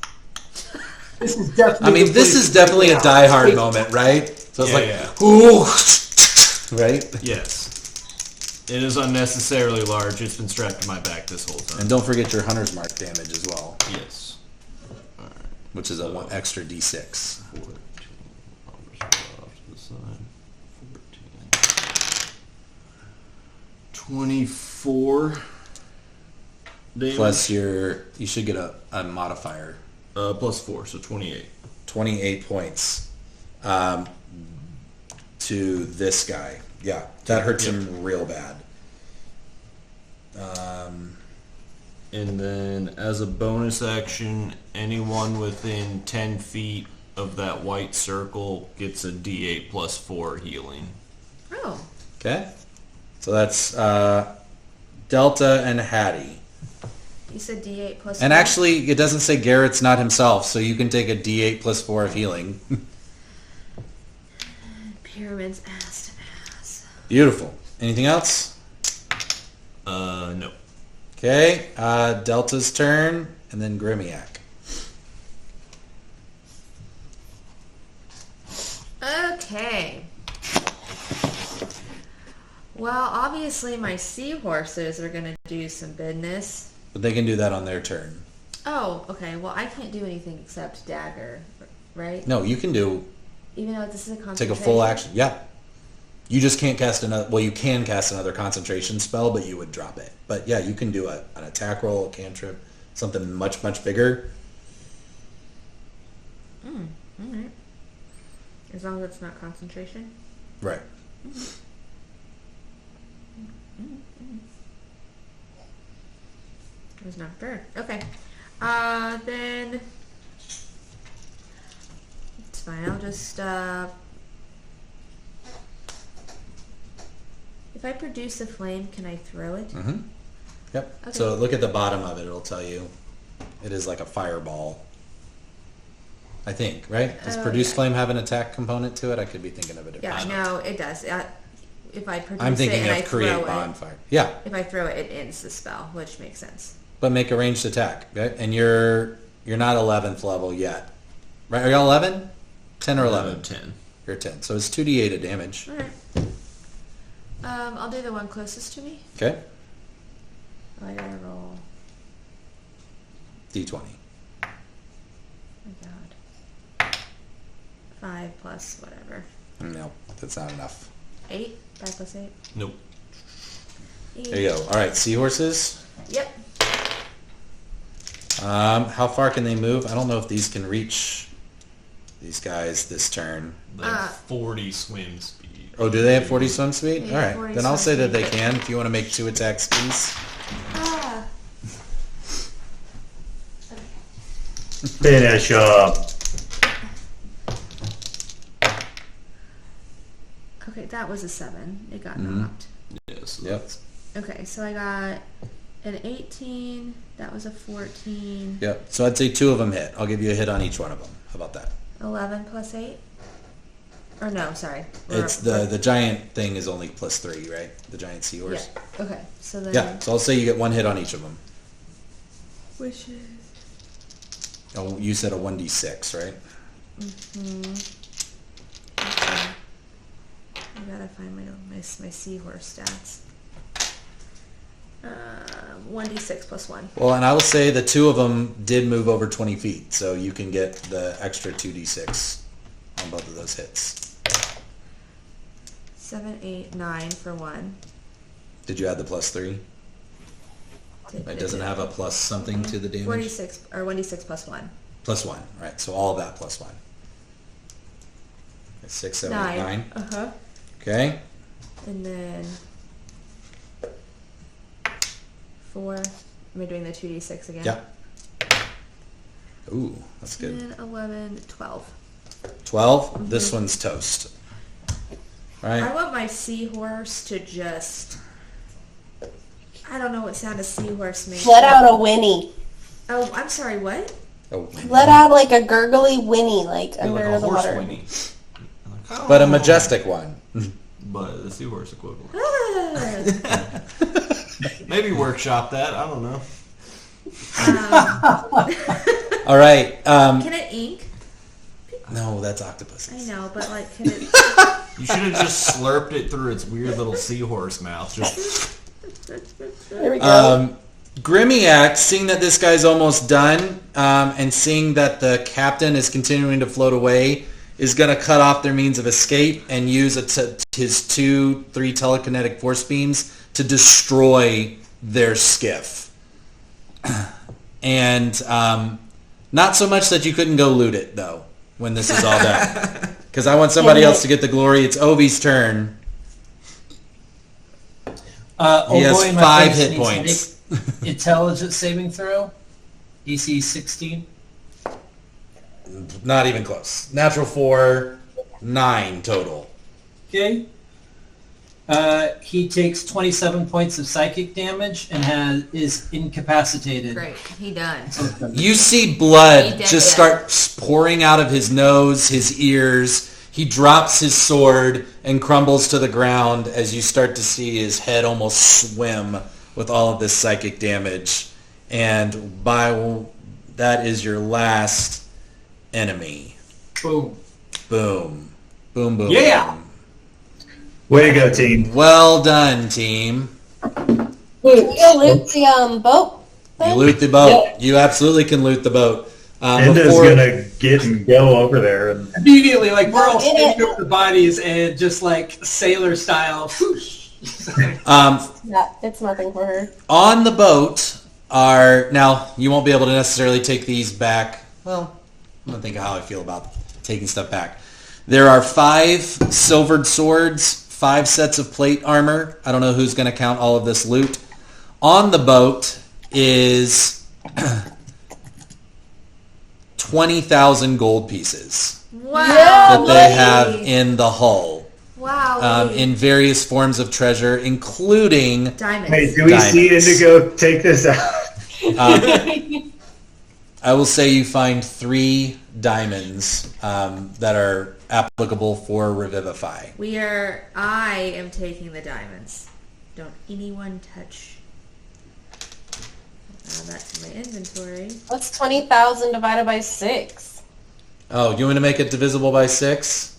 This is definitely. I mean, the this place is to definitely a break Die out. Hard Straight- moment, right? So it's Yeah, like, yeah. ooh. right? Yes. It is unnecessarily large. It's been strapped to my back this whole time. And don't forget your hunter's mark damage as well, Yes. Alright. which is a one extra d6. 14. I'll just put it off to the side. 14. 24 damage. Plus you should get a modifier. Plus 4, so 28. 28 points to this guy. Yeah, that hurts him real bad. And then, as a bonus action, anyone within 10 feet of that white circle gets a D8 plus 4 healing. Oh. Okay, so that's Delta and Hattie. You said D8 plus And 4? actually, it doesn't say Garrett's not himself, so you can take a D8 plus 4 of healing. Pyramid's ass to ass. Beautiful. Anything else? No. Okay, Delta's turn, and then Grimiak. Okay. Well, obviously my seahorses are going to do some business. But they can do that on their turn. Oh, okay. Well, I can't do anything except dagger, right? No, you can do, Even though this is a concentration. take a full action. Yeah. You just can't cast another, well, you can cast another concentration spell, but you would drop it. But yeah, you can do an attack roll, a cantrip, something much, much bigger. All right. As long as it's not concentration. Right. It was not fair. Okay. Then it's fine. I'll just if I produce a flame, can I throw it? Mm-hmm. Yep. Okay. So look at the bottom of it. It'll tell you. It is like a fireball. I think, right? Does Oh, produce yeah. flame have an attack component to it? I could be thinking of it Yeah, differently. no, it does. If I produce I'm thinking it and I of create throw bonfire. Yeah, if I throw it, it ends the spell, which makes sense. but make a ranged attack, right? And you're not 11th level yet, right? Are you 11? 10 or 11? 10. You're 10. So it's 2d8 of damage. All right. I'll do the one closest to me. Okay. I gotta roll. D20. Oh my God. 5 plus whatever. No, that's not enough. 8. 5 plus 8. Nope. There you go. All right, seahorses. Yep. How far can they move? I don't know if these can reach these guys this turn. They have 40 swim speed. Oh, do they have 40 swim speed? Yeah, All right, 40 then I'll say swim that they speed. can if you want to make 2 attacks, please. Ah. Finish up. Okay, that was a 7. It got Mhm. knocked. Yes. Yep. Okay, so I got an 18. That was a 14. Yep. So I'd say 2 of them hit. I'll give you a hit on each one of them. How about that? 11 plus 8? Or no, sorry. It's the giant thing is only plus 3, right? The giant Yeah. seahorse. Okay, so then... Yeah. So I'll say you get 1 hit on each of them. Which is... Oh, you said a 1d6, right? Okay. I gotta find my seahorse stats. 1d6 plus 1. Well, and I will say the 2 of them did move over 20 feet, so you can get the extra 2d6 on both of those hits. 7, 8, 9 for 1. Did you add the plus 3? It doesn't have a plus something to the damage? 46, or 1d6 plus 1. Plus 1, right. So all of that plus 1. 6, 7, 8, 9. Uh-huh. Okay. And then 4. Am I doing the 2d6 again? Yeah. Ooh, that's good. 10, 11, 12. 12. This one's toast. All I right. want my seahorse to just... I don't know what sound a seahorse makes. Let out a whinny. Oh, I'm sorry, what? Oh, Let out like a gurgly whinny, like Feel under like a the horse water. whinny. Like, but a majestic one. But the seahorse equivalent. Ah. Maybe workshop that. I don't know. All right. Can it ink? No, that's octopus. I know, but like, can it? You should have just slurped it through its weird little seahorse mouth. Just There we go. Grimiak, seeing that this guy's almost done, and seeing that the captain is continuing to float away, is going to cut off their means of escape and use his 2-3 telekinetic force beams to destroy their skiff. And not so much that you couldn't go loot it, though, when this is all done. Because I want somebody else to get the glory. It's Ovi's turn. He has Boy in my 5 face hit needs to points. make Intelligence saving throw. DC 16. Not even close. Natural 4, 9 total. Okay. He takes 27 points of psychic damage and is incapacitated. Great, he done. You see He blood dead just dead. start pouring out of his nose, his ears. He drops his sword and crumbles to the ground as you start to see his head almost swim with all of this psychic damage. And that is your last enemy. Boom. Boom. Boom, boom. Yeah! boom. Way to go, team. Well done, team. Wait, you go loot the boat? You Then? loot the boat. You absolutely can loot the boat. Enda's gonna get and go over there. And Immediately, like, we're all Get standing it. over the bodies and just, like, sailor style. Whoosh. Yeah, it's nothing for her. On the boat are, now you won't be able to necessarily take these back. Well, I'm going to think of how I feel about taking stuff back. There are 5 silvered swords, 5 sets of plate armor. I don't know who's going to count all of this loot. On the boat is 20,000 gold pieces Wow. that they have in the hull. Wow. In various forms of treasure, including Diamonds. hey, do we see Diamonds. Indigo take this out? I will say you find 3 diamonds that are applicable for Revivify. I am taking the diamonds. Don't anyone touch. Add that to my inventory. What's 20,000 divided by 6? Oh, you want to make it divisible by 6?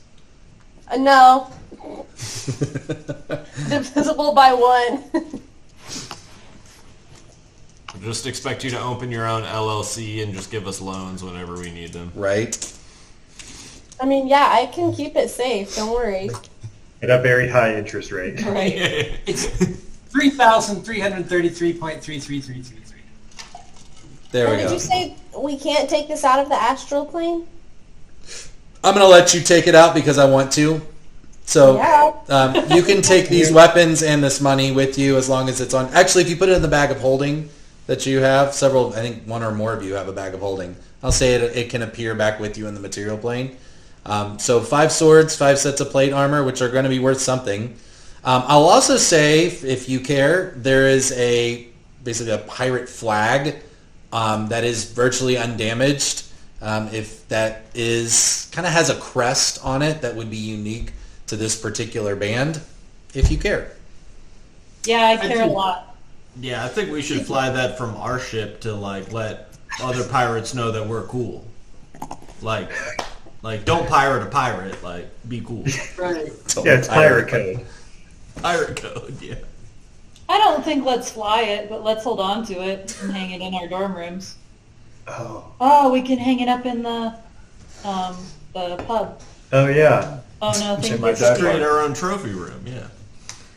No. Divisible by 1. just expect you to open your own LLC and just give us loans whenever we need them. Right? I mean, yeah, I can keep it safe. Don't worry. At a very high interest rate. Right. It's 3,333.33333. There we And did go. you say we can't take this out of the astral plane? I'm going to let you take it out because I want to. So Yeah. you can take these weapons and this money with you as long as it's on. Actually, if you put it in the bag of holding that you have, several, I think one or more of you have a bag of holding. I'll say it can appear back with you in the material plane. So 5 swords, 5 sets of plate armor, which are going to be worth something. I'll also say, if you care, there is basically a pirate flag that is virtually undamaged. If that kind of has a crest on it that would be unique to this particular band, if you care. Yeah, I care a lot. Yeah, I think we should fly that from our ship to let other pirates know that we're cool. Like don't pirate a pirate. Be cool. Right. Yeah, it's pirate code. Pirate code. Yeah. I don't think let's fly it, but let's hold on to it and hang it in our dorm rooms. Oh, we can hang it up in the pub. Oh, yeah. Oh no, In things my are dive Create bar. our own trophy room. Yeah.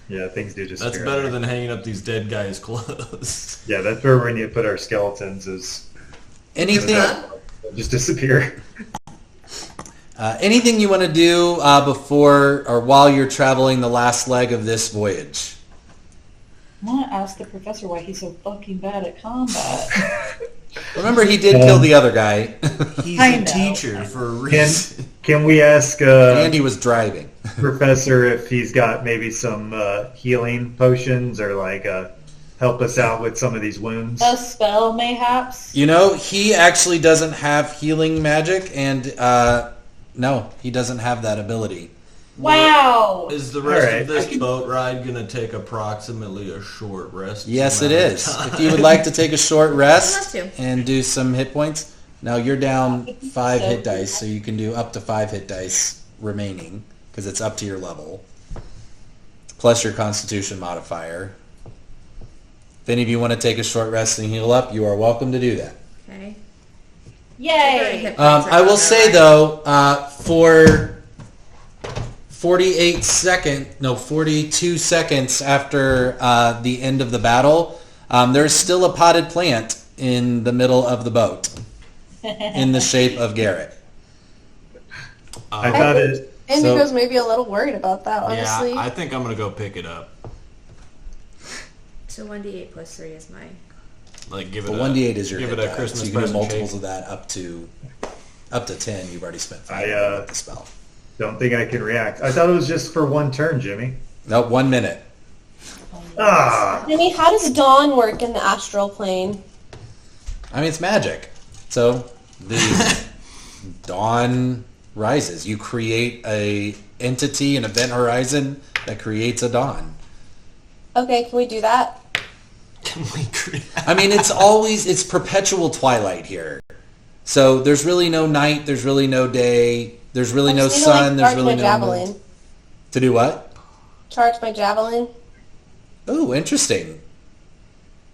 Yeah, things do just That's better than hanging up these dead guys' clothes. Yeah, that's where we need to put our skeletons is Anything just disappear. anything you want to do before or while you're traveling the last leg of this voyage? I want to ask the professor why he's so fucking bad at combat. Remember, he did kill the other guy. He's I a know. teacher for a reason. Can we ask Andy was driving. Professor if he's got maybe some healing potions or help us out with some of these wounds? A spell, mayhaps? You know, he actually doesn't have healing magic, and no, he doesn't have that ability. Wow! Is the rest Alright. of this boat ride going to take approximately a short rest? Yes, it amount of is. time? If you would like to take a short I'd rest love to. and do some hit points, Now you're down 5 So hit dice, so you can do up to 5 hit dice remaining, because it's up to your level, plus your Constitution modifier. If any of you want to take a short rest and heal up, you are welcome to do that. Okay. Yay! I will say, though, for 42 seconds after the end of the battle, there's still a potted plant in the middle of the boat in the shape of Garrett. I thought it. Indigo's maybe a little worried about that, honestly. Yeah, I think I'm gonna go pick it up. So 1d8 plus 3 is my... Like give it. But a 1d8 is your give hit it a die, Christmas so you can do present. multiples Shake. of that up to 10. You've already spent 5 I, with the spell. Don't think I can react. I thought it was just for 1 turn, Jimmy. No, 1 minute. Ah! Jimmy, how does dawn work in the astral plane? I mean, it's magic. So the dawn rises. You create a entity, an event horizon that creates a dawn. Okay, can we do that? Can we create? I mean, it's perpetual twilight here. So there's really no night. There's really no day. There's really no I just need sun. to, There's charge really my no javelin. moon. To do what? Charge my javelin. Oh, interesting.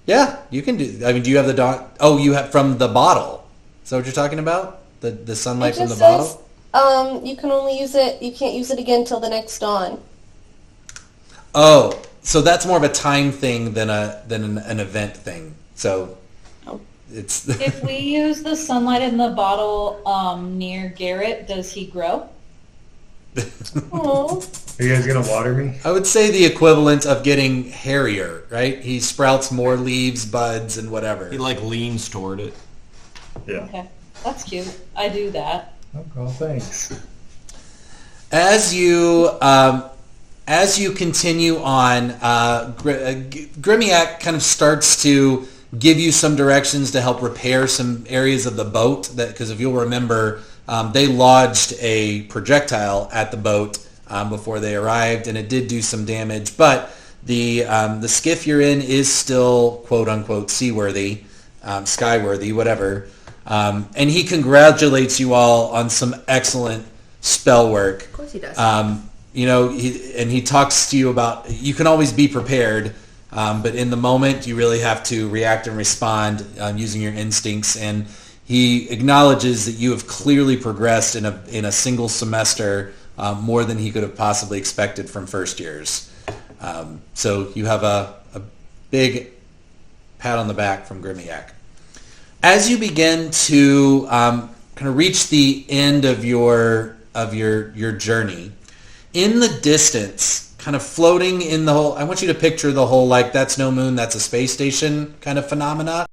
Yeah, you can do. I mean, do you have the dawn? Oh, you have from the bottle. Is that what you're talking about? The sunlight It from the just bottle? says, you can only use it, you can't use it again till the next dawn. Oh, so that's more of a time thing than an event thing. So Oh. it's If we use the sunlight in the bottle near Garrett, does he grow? Oh. Are you guys gonna water me? I would say the equivalent of getting hairier, right? He sprouts more leaves, buds, and whatever. He like leans toward it. Yeah. Okay, that's cute. I do that. Oh, thanks. As you continue on, Grimiak kind of starts to give you some directions to help repair some areas of the boat. Because if you'll remember, they lodged a projectile at the boat before they arrived, and it did do some damage. But the skiff you're in is still quote unquote seaworthy, skyworthy, whatever. And he congratulates you all on some excellent spell work. Of course he does. He talks to you about you can always be prepared, but in the moment you really have to react and respond using your instincts. And he acknowledges that you have clearly progressed in a single semester more than he could have possibly expected from first years. So you have a big pat on the back from Grimiak. As you begin to kind of reach the end of your journey, in the distance, kind of floating in the whole, I want you to picture the whole like that's no moon, that's a space station kind of phenomena.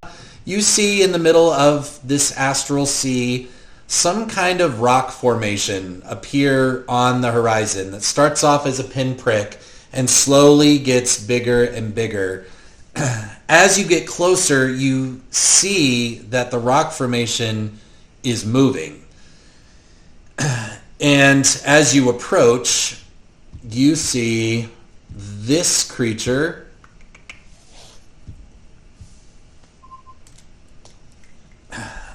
You see in the middle of this astral sea some kind of rock formation appear on the horizon that starts off as a pinprick and slowly gets bigger and bigger. As you get closer, you see that the rock formation is moving. And as you approach, you see this creature.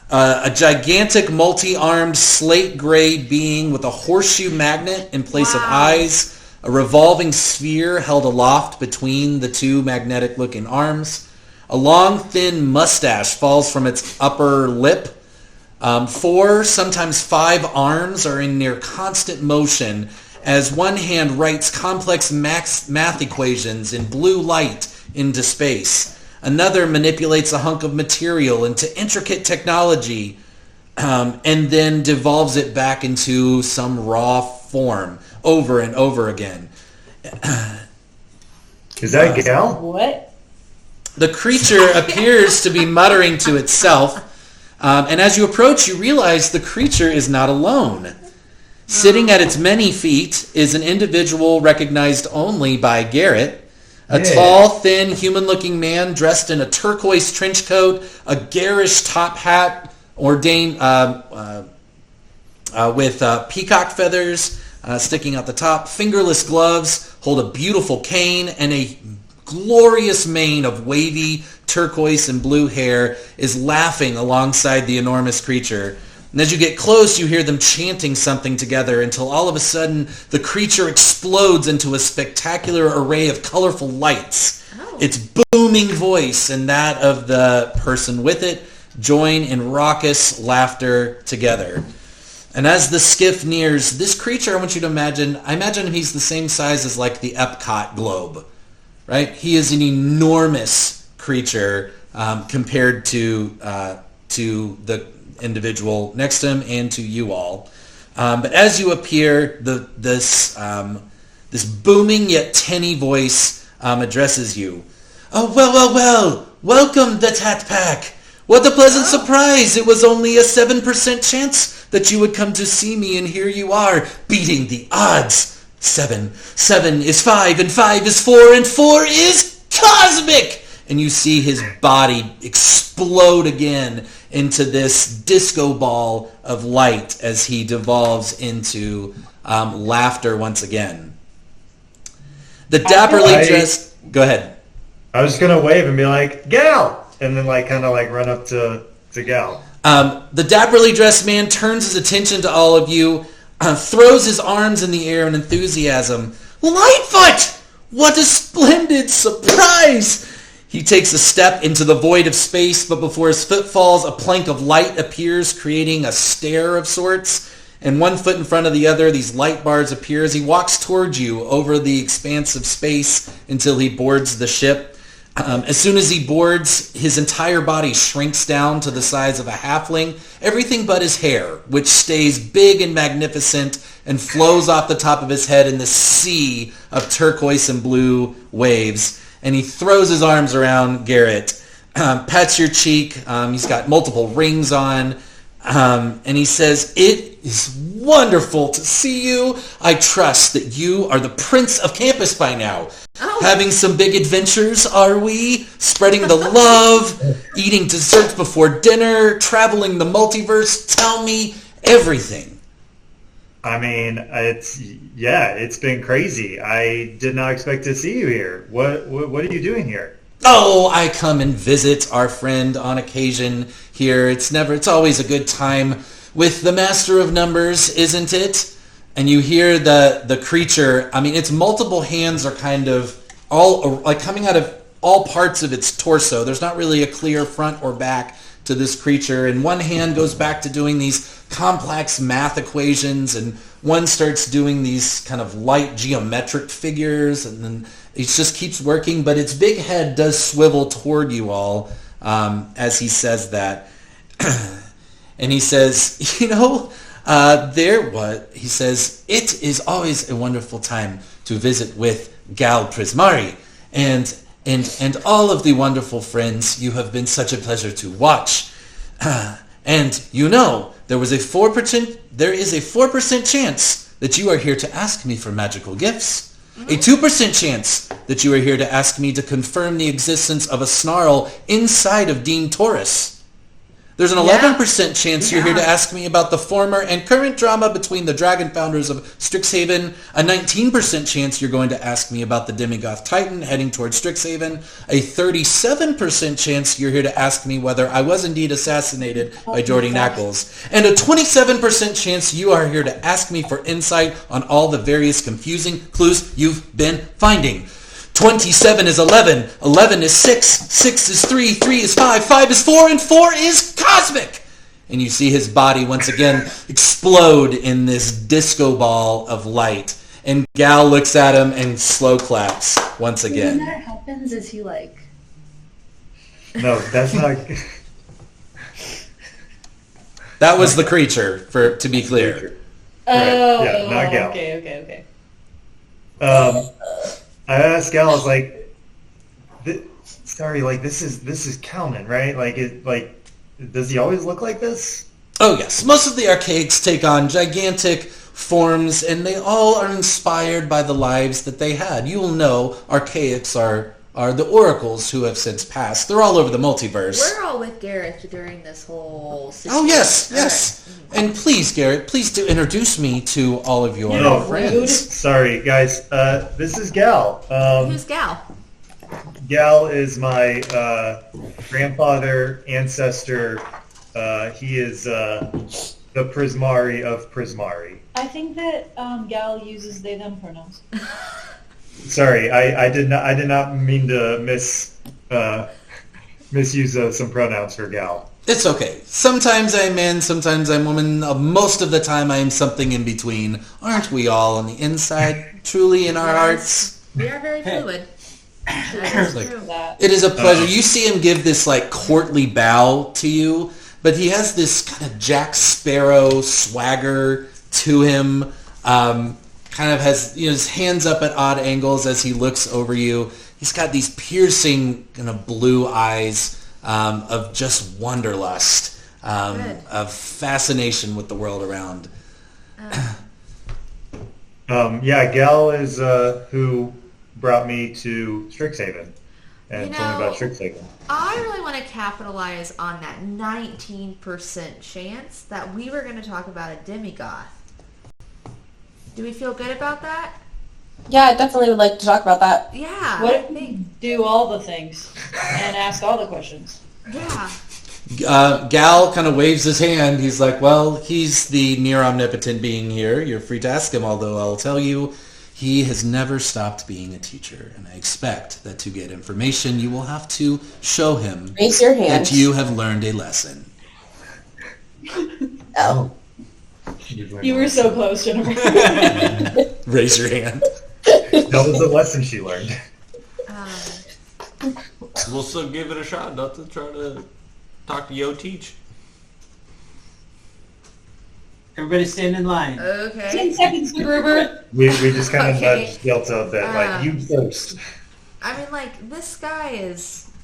A gigantic multi-armed slate gray being with a horseshoe magnet in place of eyes, a revolving sphere held aloft between the two magnetic-looking arms. A long, thin mustache falls from its upper lip. 4, sometimes 5 arms are in near constant motion as one hand writes complex math equations in blue light into space. Another manipulates a hunk of material into intricate technology and then devolves it back into some raw form over and over again. Is that Gal? What? The creature appears to be muttering to itself, and as you approach, you realize the creature is not alone. Sitting at its many feet is an individual recognized only by Garrett. A tall, thin, human-looking man dressed in a turquoise trench coat, a garish top hat ordained with peacock feathers sticking out the top, fingerless gloves, hold a beautiful cane, and a glorious mane of wavy turquoise and blue hair is laughing alongside the enormous creature. And as you get close, you hear them chanting something together until all of a sudden the creature explodes into a spectacular array of colorful lights. Oh. Its booming voice and that of the person with it join in raucous laughter together. And as the skiff nears, this creature, I want you to imagine, I imagine he's the same size as like the Epcot globe, right? He is an enormous creature compared to the individual next to him and to you all. But as you appear, this booming yet tinny voice addresses you. Oh, well, welcome the Tat Pack. What a pleasant surprise! It was only a 7% chance that you would come to see me, and here you are, beating the odds. 7 is 5, and 5 is 4, and 4 is cosmic! And you see his body explode again into this disco ball of light as he devolves into laughter once again. The dapperly dressed... Go ahead. I was going to wave and be like, Gal! And then kind of run up to Gal. The dapperly dressed man turns his attention to all of you, throws his arms in the air in enthusiasm. Lightfoot! What a splendid surprise! He takes a step into the void of space, but before his foot falls, a plank of light appears, creating a stair of sorts. And 1 foot in front of the other, these light bars appear as he walks towards you over the expanse of space until he boards the ship. As soon as he boards, his entire body shrinks down to the size of a halfling, everything but his hair, which stays big and magnificent and flows off the top of his head in this sea of turquoise and blue waves. And he throws his arms around Garrett, pats your cheek. He's got multiple rings on. And he says, "It is wonderful to see you. I trust that you are the Prince of Campus by now. Oh. Having some big adventures, are we? Spreading the love, eating desserts before dinner, traveling the multiverse. Tell me everything." I mean, it's been crazy. I did not expect to see you here. What are you doing here? Oh, I come and visit our friend on occasion here. It's always a good time with the Master of Numbers, isn't it? And you hear the creature, I mean, its multiple hands are kind of all, coming out of all parts of its torso. There's not really a clear front or back to this creature. And one hand goes back to doing these complex math equations, and one starts doing these kind of light geometric figures, and then it just keeps working, but its big head does swivel toward you all as he says that. And he says, he says, "It is always a wonderful time to visit with Gal Prismari and all of the wonderful friends. You have been such a pleasure to watch. And there is a 4% chance that you are here to ask me for magical gifts. A 2% chance that you are here to ask me to confirm the existence of a snarl inside of Dean Taurus. There's an 11% chance you're here to ask me about the former and current drama between the dragon founders of Strixhaven. A 19% chance you're going to ask me about the Demigoth Titan heading towards Strixhaven. A 37% chance you're here to ask me whether I was indeed assassinated by Jordy Knackles. And a 27% chance you are here to ask me for insight on all the various confusing clues you've been finding. 27 is 11, 11 is 6, 6 is 3, 3 is 5, 5 is 4, and 4 is cosmic! And you see his body once again explode in this disco ball of light. And Gal looks at him and slow claps once again. When that happens, is he like... No, that's not... That was the creature, to be clear. Oh, yeah, not Gal. Okay. I asked Gal, I was like, sorry, this is Calnan, right? Does he always look like this? Oh yes, most of the archaics take on gigantic forms, and they all are inspired by the lives that they had. You will know archaics are the oracles who have since passed. They're all over the multiverse. We're all with Garrett during this whole situation. Oh yes. And please, Garrett, please do introduce me to all of your friends. Sorry, guys. This is Gal. Who's Gal? Gal is my grandfather, ancestor. He is the Prismari of Prismari. I think that Gal uses they them pronouns. Sorry, I did not mean to misuse some pronouns for Gal. It's okay. Sometimes I'm man, sometimes I'm woman. Most of the time I am something in between. Aren't we all on the inside, truly in our hearts? We are very fluid. That is Like- true. It is a pleasure. You see him give this like courtly bow to you, but he has this kind of Jack Sparrow swagger to him. Kind of has his hands up at odd angles as he looks over you. He's got these piercing kind of blue eyes of just wanderlust, of fascination with the world around. Yeah, Gal is who brought me to Strixhaven and told me about Strixhaven. I really want to capitalize on that 19% chance that we were going to talk about a demigoth. Do we feel good about that? Yeah, I definitely would like to talk about that. Yeah. What I if we think. do all the things and ask all the questions? Yeah. Gal kind of waves his hand. He's like, well, he's the near omnipotent being here. You're free to ask him, although I'll tell you, he has never stopped being a teacher. And I expect that to get information, you will have to show him Raise your hand. that you have learned a lesson. Oh. You were so close, Jennifer. Raise your hand. That was the lesson she learned. We'll still give it a shot, not to try to talk to Yo Teach. Everybody stand in line. 10 Okay. seconds, Gruber. We just kind of Okay. nudged Delta a bit, like, you first. I mean, like, this guy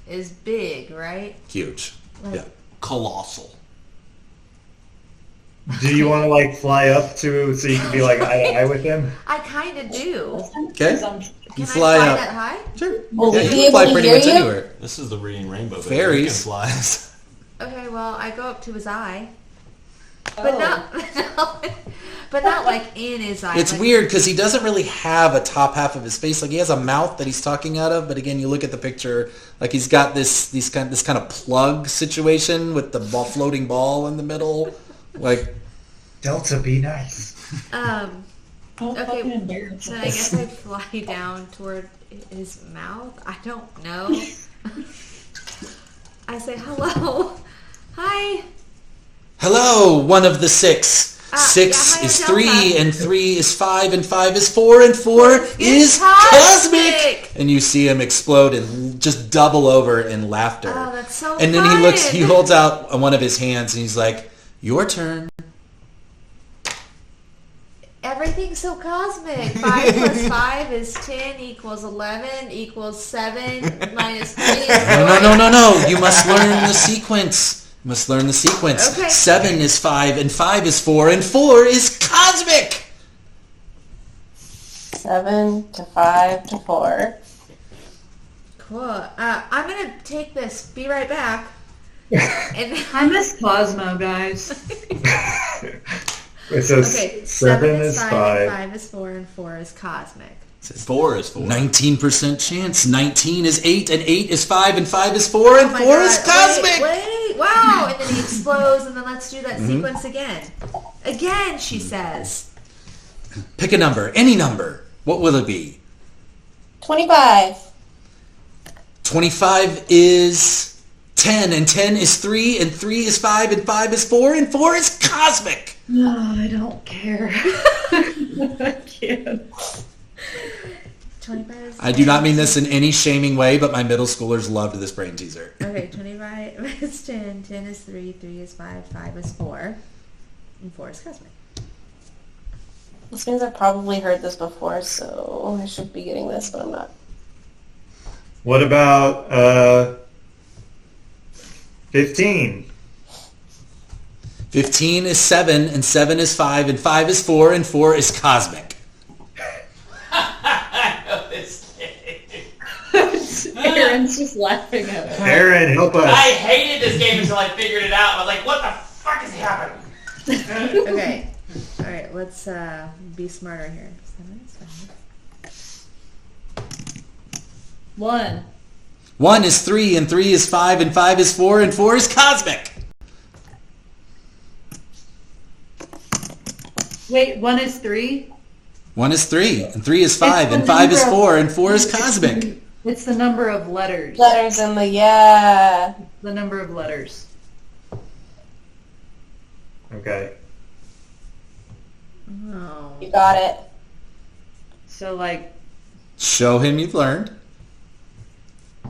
is big, right? Huge. Like, Yeah. Colossal. Do you want to, like, fly up to, so you can be, like, eye to eye with him? I kind of do. Okay. Can You I fly fly up. that high? Sure. Will Yeah, we you be can able fly to pretty hear much you? anywhere. This is the reading rainbow. baby. Fairies. You can fly. Okay, well, I go up to his eye. Oh. But but not like in his eye. It's like, weird because he doesn't really have a top half of his face. Like he has a mouth that he's talking out of, but again, you look at the picture, like he's got this kind of plug situation with the floating ball in the middle. Like Delta, be nice. Don't Okay, fucking embarrass so I us. guess I fly down toward his mouth. I don't know. I say hello. Hi. hello, one of the six. Six yeah, hi, is Delta. 3, and 3 is 5, and 5 is 4, and 4 is cosmic! cosmic! And you see him explode and just double over in laughter. Oh, that's so and then fun. he holds out one of his hands and he's like, your turn. Everything's so cosmic. 5 plus 5 is 10 equals 11 equals 7 minus 3 is 4. No. You must learn the sequence. You must learn the sequence. Okay. 7 is 5, and 5 is 4, and 4 is cosmic! 7 to 5 to 4. Cool. I'm going to take this. Be right back. And I miss Cosmo, guys. It says okay, 7 is 5. and 5 is 4, and 4 is cosmic. 4 is 4. 19% chance. 19 is 8, and 8 is 5, and 5 is 4, and 4 is cosmic! Wait, wow! And then he explodes, and then let's do that sequence again. Again, she says. Pick a number. Any number. What will it be? 25. 25 is 10, and 10 is 3, and 3 is 5, and 5 is 4, and 4 is cosmic! No, I don't care. I can't. 25 is I do not mean this in any shaming way, but my middle schoolers loved this brain teaser. Okay, 25 is 10, 10 is 3, 3 is 5, 5 is 4, and 4 is cosmic. This means I've probably heard this before, so I should be getting this, but I'm not. What about 15? 15 is 7, and 7 is 5, and 5 is 4, and 4 is cosmic. Aaron's just laughing at it. Aaron, help us. I hated this game until I figured it out. I was like, what the fuck is happening? Okay. Alright, let's be smarter here. 7 is 5. 1. 1 is 3, and 3 is 5, and 5 is 4, and 4 is cosmic. Wait, 1 is 3? 1 is 3, and 3 is 5, It's and the 5 is number of- 4, and 4 is cosmic. It's the number of letters. Letters in the, yeah. The number of letters. Okay. Oh. You got it. So like Show him you've learned.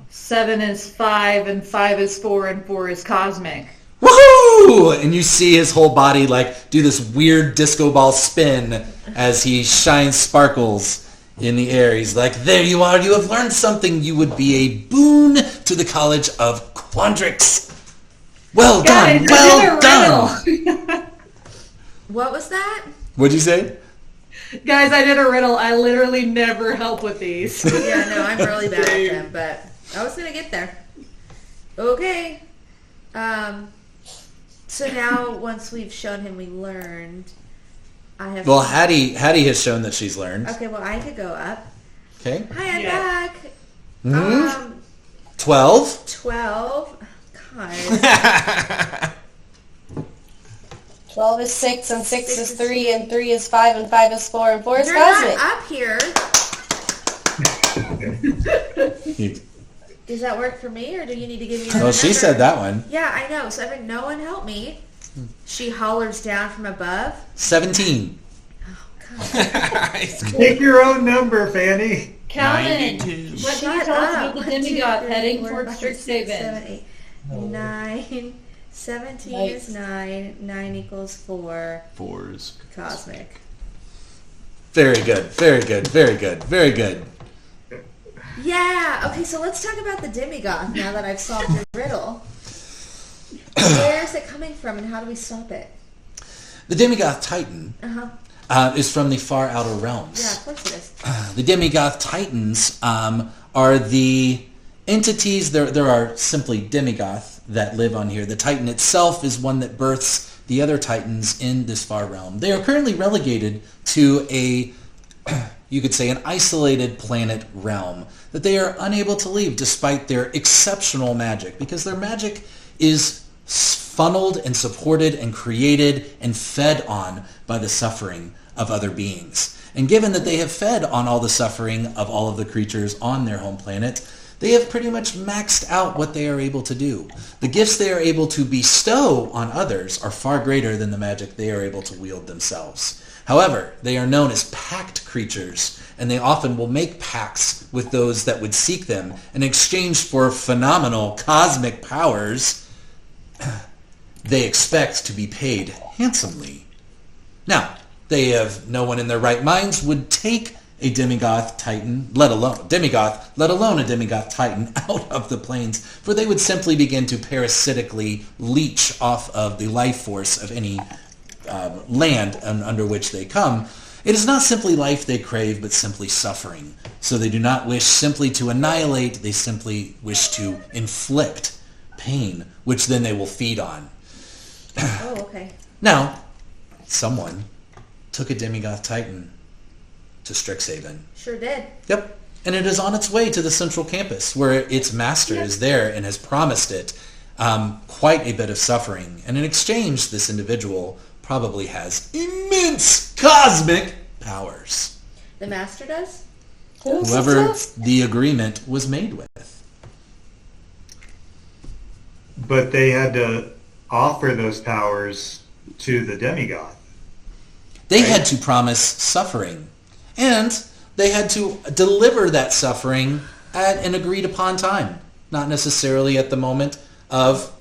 7 is 5 and 5 is 4 and 4 is cosmic. Woohoo! And you see his whole body like do this weird disco ball spin as he shines sparkles in the air. He's like, there you are. You have learned something. You would be a boon to the College of Quandrix. Well done. Guys, Well I did a done. riddle. What was that? What'd you say? Guys, I did a riddle. I literally never help with these. Yeah, no, I'm really bad at them, but I was gonna get there. Okay. So now, once we've shown him we learned, I have... Well, Hattie has shown that she's learned. Okay, well, I could go up. Okay. Hi, I'm Yeah. back. Mhm. 12. 12. God. 12 is 6, and 6 is 3, and 3 is 5, and 5 is 4, and 4 is You're cosmic. not up here. Does that work for me, or do you need to give me another Well, she number? said that one. Yeah, I know. So no one help me. She hollers down from above. 17. Pick your own number, Fanny. Calvin, 92. what can you Shut tell us up. about the 1, 2, demigod 3, heading 4, towards 5, 6, Strixhaven? 7, 8, 9. 17 is 9. 9 equals 4. 4 is Cosmic. Very good. Very good. Very good. Very good. Yeah. Okay, so let's talk about the demigod now that I've solved your riddle. Where is it coming from, and how do we stop it? The Demigoth Titan Uh-huh. is from the far outer realms. Yeah, of course it is. The Demigoth Titans are the entities, there are simply Demigoth that live on here. The Titan itself is one that births the other Titans in this far realm. They are currently relegated to a, you could say, an isolated planet realm that they are unable to leave despite their exceptional magic, because their magic is funneled and supported and created and fed on by the suffering of other beings. And given that they have fed on all the suffering of all of the creatures on their home planet, they have pretty much maxed out what they are able to do. The gifts they are able to bestow on others are far greater than the magic they are able to wield themselves. However, they are known as pact creatures, and they often will make pacts with those that would seek them in exchange for phenomenal cosmic powers. They expect to be paid handsomely. Now, no one in their right minds would take a Demigoth Titan, let alone a Demigoth Titan out of the plains, for they would simply begin to parasitically leech off of the life force of any land under which they come. It is not simply life they crave, but simply suffering. So they do not wish simply to annihilate, they simply wish to inflict pain, which then they will feed on. Oh, okay. Now, someone took a Demigoth Titan to Strixhaven. Sure did. Yep. And it is on its way to the central campus, where its master is there and has promised it quite a bit of suffering. And in exchange, this individual probably has immense cosmic powers. The master does? Whoever the agreement was made with. But they had to offer those powers to the demigod. They had to promise suffering. And they had to deliver that suffering at an agreed upon time. Not necessarily at the moment of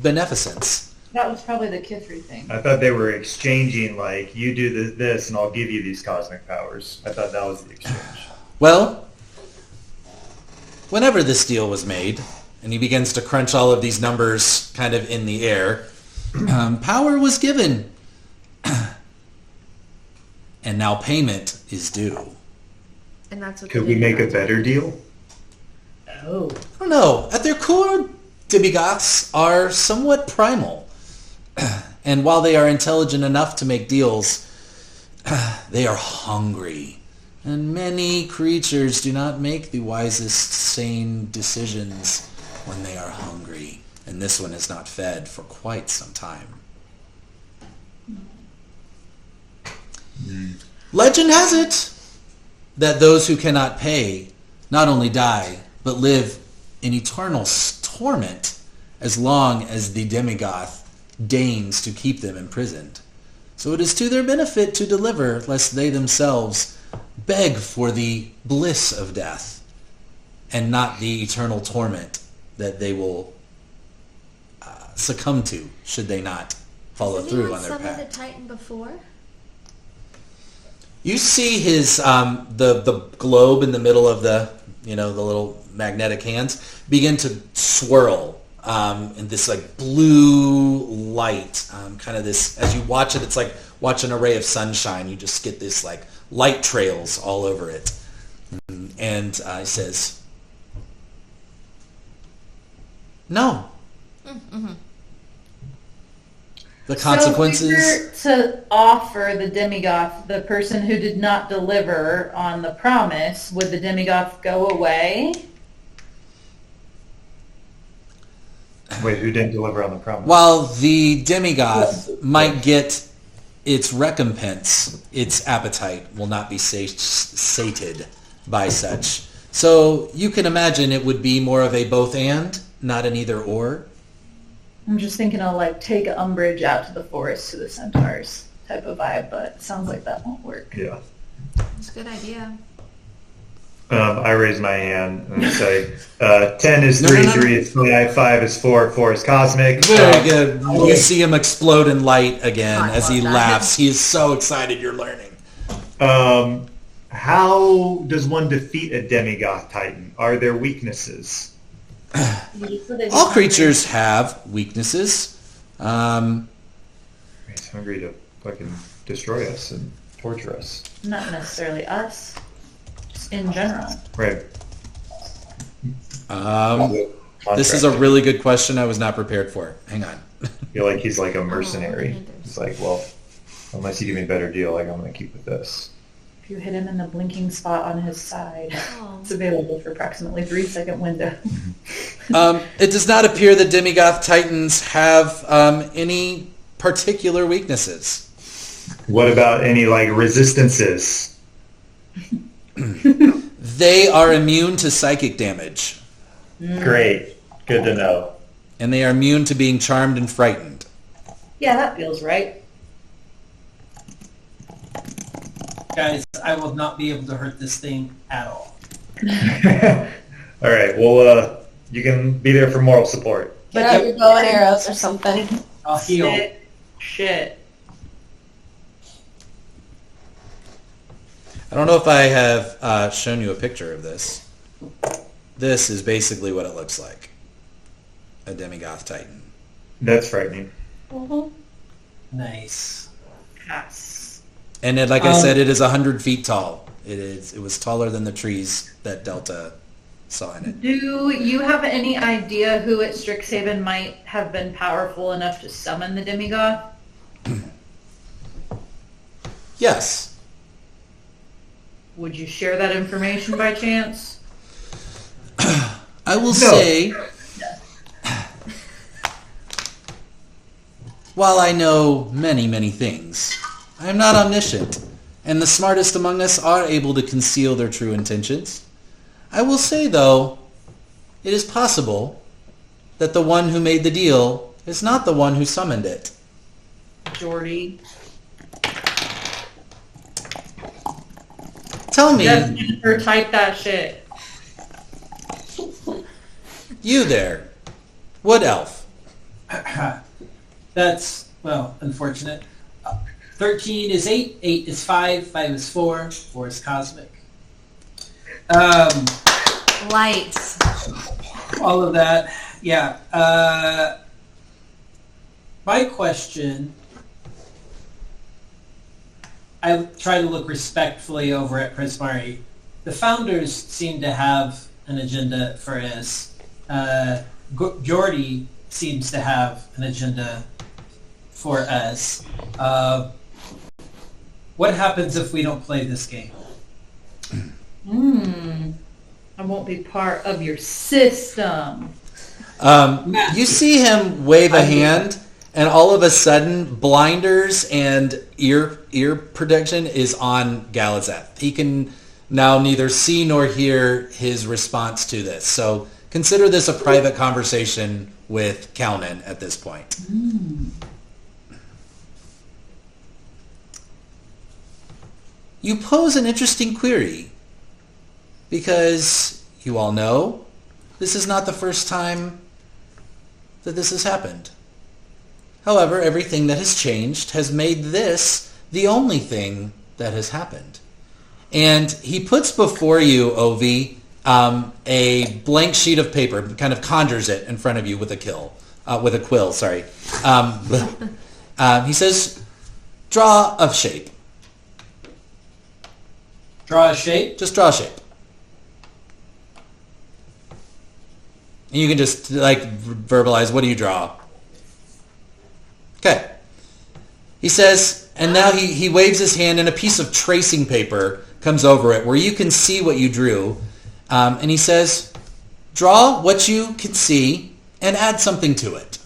beneficence. That was probably the Kithri thing. I thought they were exchanging, like, you do this and I'll give you these cosmic powers. I thought that was the exchange. Well, whenever this deal was made, and he begins to crunch all of these numbers kind of in the air, power was given. And now payment is due. And that's what Could we make a better deal? Oh. I don't know. At their core, Demigoths are somewhat primal. And while they are intelligent enough to make deals, they are hungry And many creatures do not make the wisest, sane decisions when they are hungry. And this one is not fed for quite some time. Legend has it that those who cannot pay not only die, but live in eternal torment as long as the demigoth deigns to keep them imprisoned. So it is to their benefit to deliver, lest they themselves beg for the bliss of death and not the eternal torment that they will succumb to should they not follow through on their summoned a path. Titan before? You see his the globe in the middle of the the little magnetic hands begin to swirl in this like blue light, kind of this. As you watch it, it's like watching a ray of sunshine. You just get this like light trails all over it, and he says, "No." Mm-hmm. The consequences. So if we were to offer the demigoth the person who did not deliver on the promise, would the demigoth go away? Wait, who didn't deliver on the promise? While the demigoth might get its recompense, its appetite will not be sated by such. So you can imagine it would be more of a both and, not an either or. I'm just thinking of like take umbrage out to the forest to the centaurs type of vibe, but it sounds like that won't work. Yeah. It's a good idea. I raise my hand and say, 10 is No, 3, no, no. 3 is 5, 5 is 4, 4 is cosmic. Very good. You see him explode in light again I as he love that. laughs. He is so excited you're learning. How does one defeat a demigoth titan? Are there weaknesses? All creatures have weaknesses. He's hungry to fucking destroy us and torture us. Not necessarily us, just in general. Right. This is a really good question I was not prepared for. Hang on. I feel like he's like a mercenary. He's like, well, unless you give me a better deal, like I'm going to keep with this. If you hit him in the blinking spot on his side, Oh. it's available for approximately 3-second window. It does not appear that demigoth titans have any particular weaknesses. What about any like resistances? They are immune to psychic damage, Great. Good to know. and they are immune to being charmed and frightened. Yeah, that feels right. Guys, I will not be able to hurt this thing at all. All right. Well, you can be there for moral support. Get out your bow and arrows or something. I'll heal. Shit. I don't know if I have shown you a picture of this. This is basically what it looks like. A demigoth titan. That's frightening. Nice. Yes. And it, like I said, it is 100 feet tall. It was taller than the trees that Delta saw in it. Do you have any idea who at Strixhaven might have been powerful enough to summon the demigoth? Yes. Would you share that information by chance? I will say, while I know many, many things, I am not omniscient, and the smartest among us are able to conceal their true intentions. I will say, though, it is possible that the one who made the deal is not the one who summoned it. Jordy. Tell me, Yes, Jennifer, type that shit. you there, Wood Elf, That's, well, unfortunate. 13 is 8, 8 is 5, 5 is 4, 4 is cosmic. Lights. All of that, yeah. My question, I try to look respectfully over at Prismari. The founders seem to have an agenda for us. Jordy seems to have an agenda for us. What happens if we don't play this game? I won't be part of your system. You see him wave a hand, and all of a sudden, blinders and ear protection is on Galazeth. He can now neither see nor hear his response to this. So consider this a private conversation with Calnan at this point. You pose an interesting query, because you all know this is not the first time that this has happened. However, everything that has changed has made this the only thing that has happened. And he puts before you, Ovi, a blank sheet of paper, kind of conjures it in front of you with a quill. He says, draw a shape. Draw a shape? Just draw a shape. And you can just verbalize, what do you draw? Okay. He says, and now he waves his hand and a piece of tracing paper comes over it where you can see what you drew. And he says, draw what you can see and add something to it.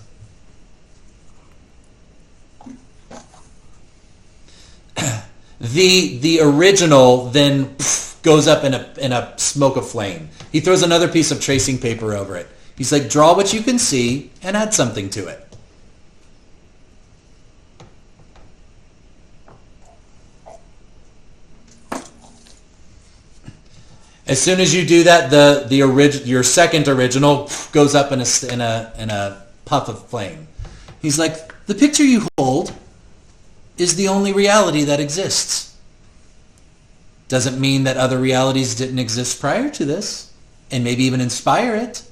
The original then goes up in a smoke of flame. He throws another piece of tracing paper over it. He's like, draw what you can see and add something to it. As soon as you do that, your second original goes up in a puff of flame. He's like, the picture you hold is the only reality that exists. Doesn't mean that other realities didn't exist prior to this, and maybe even inspire it.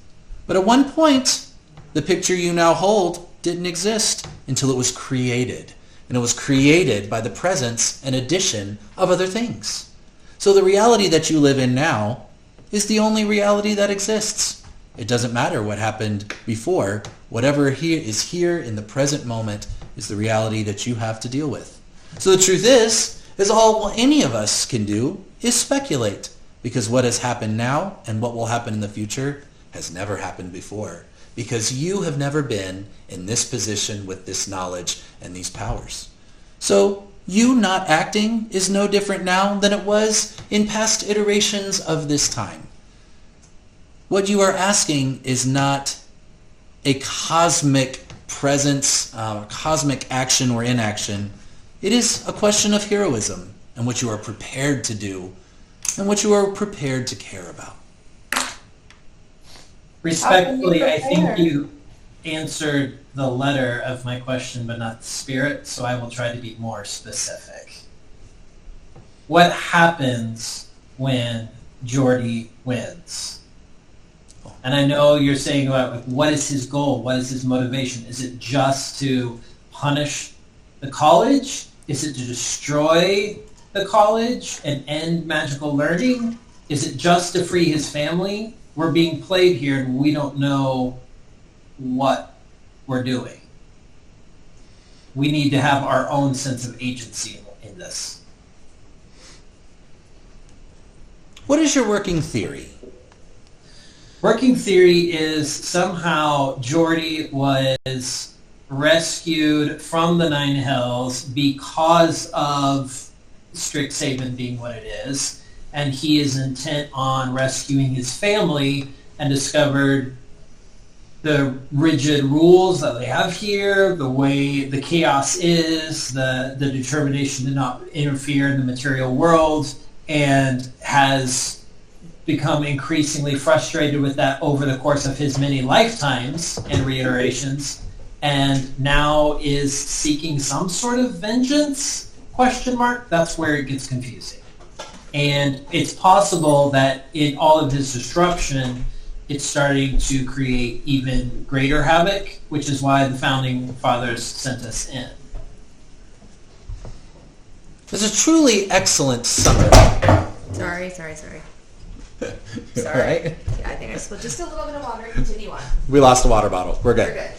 But at one point, the picture you now hold didn't exist until it was created. And it was created by the presence and addition of other things. So the reality that you live in now is the only reality that exists. It doesn't matter what happened before. Whatever is here in the present moment is the reality that you have to deal with. So the truth is all any of us can do is speculate, because what has happened now and what will happen in the future has never happened before, because you have never been in this position with this knowledge and these powers. So you not acting is no different now than it was in past iterations of this time. What you are asking is not a cosmic presence, cosmic action or inaction. It is a question of heroism and what you are prepared to do and what you are prepared to care about. Respectfully, I think you answered the letter of my question, but not the spirit, so I will try to be more specific. What happens when Jordy wins? And I know you're saying about what is his goal? What is his motivation? Is it just to punish the college? Is it to destroy the college and end magical learning? Is it just to free his family? We're being played here and we don't know what we're doing. We need to have our own sense of agency in this. What is your working theory? Working theory is somehow Jordy was rescued from the Nine Hells because of Strixhaven being what it is, and he is intent on rescuing his family and discovered the rigid rules that they have here, the way the chaos is, the determination to not interfere in the material world, and has become increasingly frustrated with that over the course of his many lifetimes and reiterations, and now is seeking some sort of vengeance, ? That's where it gets confusing. And it's possible that in all of his disruption, it's starting to create even greater havoc, which is why the Founding Fathers sent us in. It's a truly excellent summary. Sorry. All right. Yeah, I think I spilled just a little bit of water. Continue on. We lost a water bottle. We're good. We're good.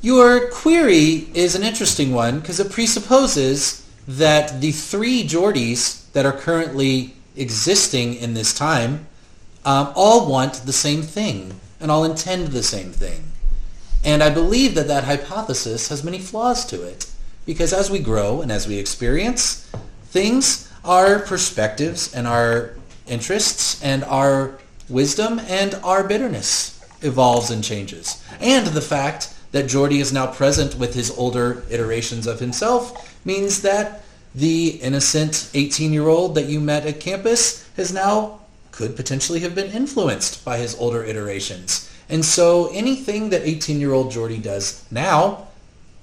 Your query is an interesting one because it presupposes that the three Geordies that are currently existing in this time all want the same thing and all intend the same thing. And I believe that that hypothesis has many flaws to it, because as we grow and as we experience things, our perspectives and our interests and our wisdom and our bitterness evolves and changes. And the fact that Geordie is now present with his older iterations of himself means that the innocent 18-year-old that you met at campus could potentially have been influenced by his older iterations. And so anything that 18-year-old Geordie does now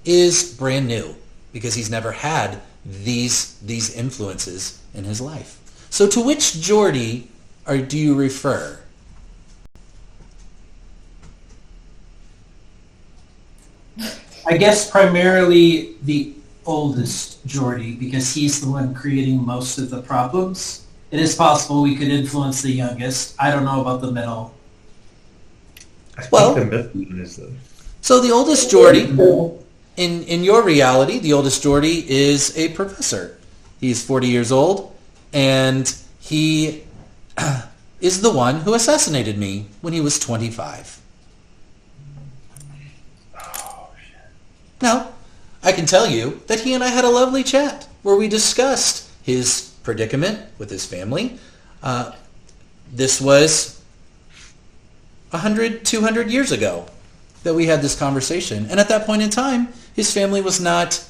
is brand new, because he's never had these influences in his life. So to which Geordie do you refer? I guess primarily the oldest Geordie, because he's the one creating most of the problems. It is possible we could influence the youngest. I don't know about the middle. I think Well- the middle one is the... So the oldest Geordie, in your reality, the oldest Geordie is a professor. He's 40 years old, and he is the one who assassinated me when he was 25. Now, I can tell you that he and I had a lovely chat where we discussed his predicament with his family. This was 100, 200 years ago that we had this conversation. And at that point in time, his family was not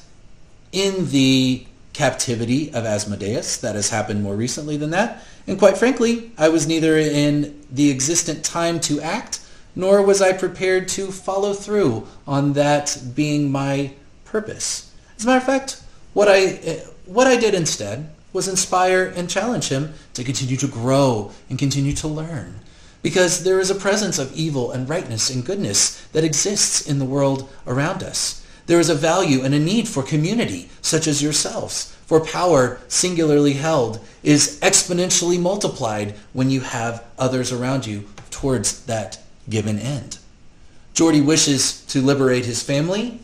in the captivity of Asmodeus. That has happened more recently than that. And quite frankly, I was neither in the existent time to act, nor was I prepared to follow through on that being my purpose. As a matter of fact, what I did instead was inspire and challenge him to continue to grow and continue to learn. Because there is a presence of evil and rightness and goodness that exists in the world around us. There is a value and a need for community, such as yourselves, for power singularly held is exponentially multiplied when you have others around you towards that given end. Geordie wishes to liberate his family.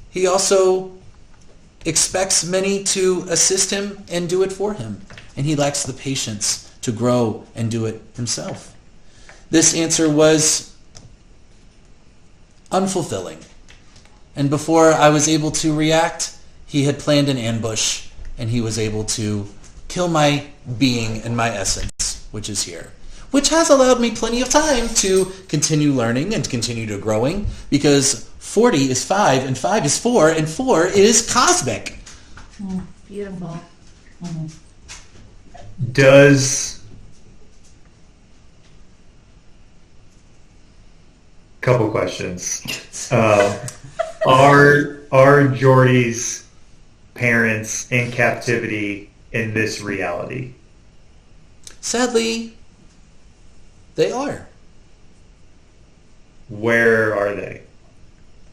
He also expects many to assist him and do it for him, and he lacks the patience to grow and do it himself. This answer was unfulfilling, and before I was able to react, he had planned an ambush, and he was able to kill my being and my essence, which is here. Which has allowed me plenty of time to continue learning and continue to growing, because 40 is 5, and 5 is 4, and 4 is cosmic. Beautiful. Does... Couple questions. Are Geordie's parents in captivity in this reality? Sadly, they are. Where are they?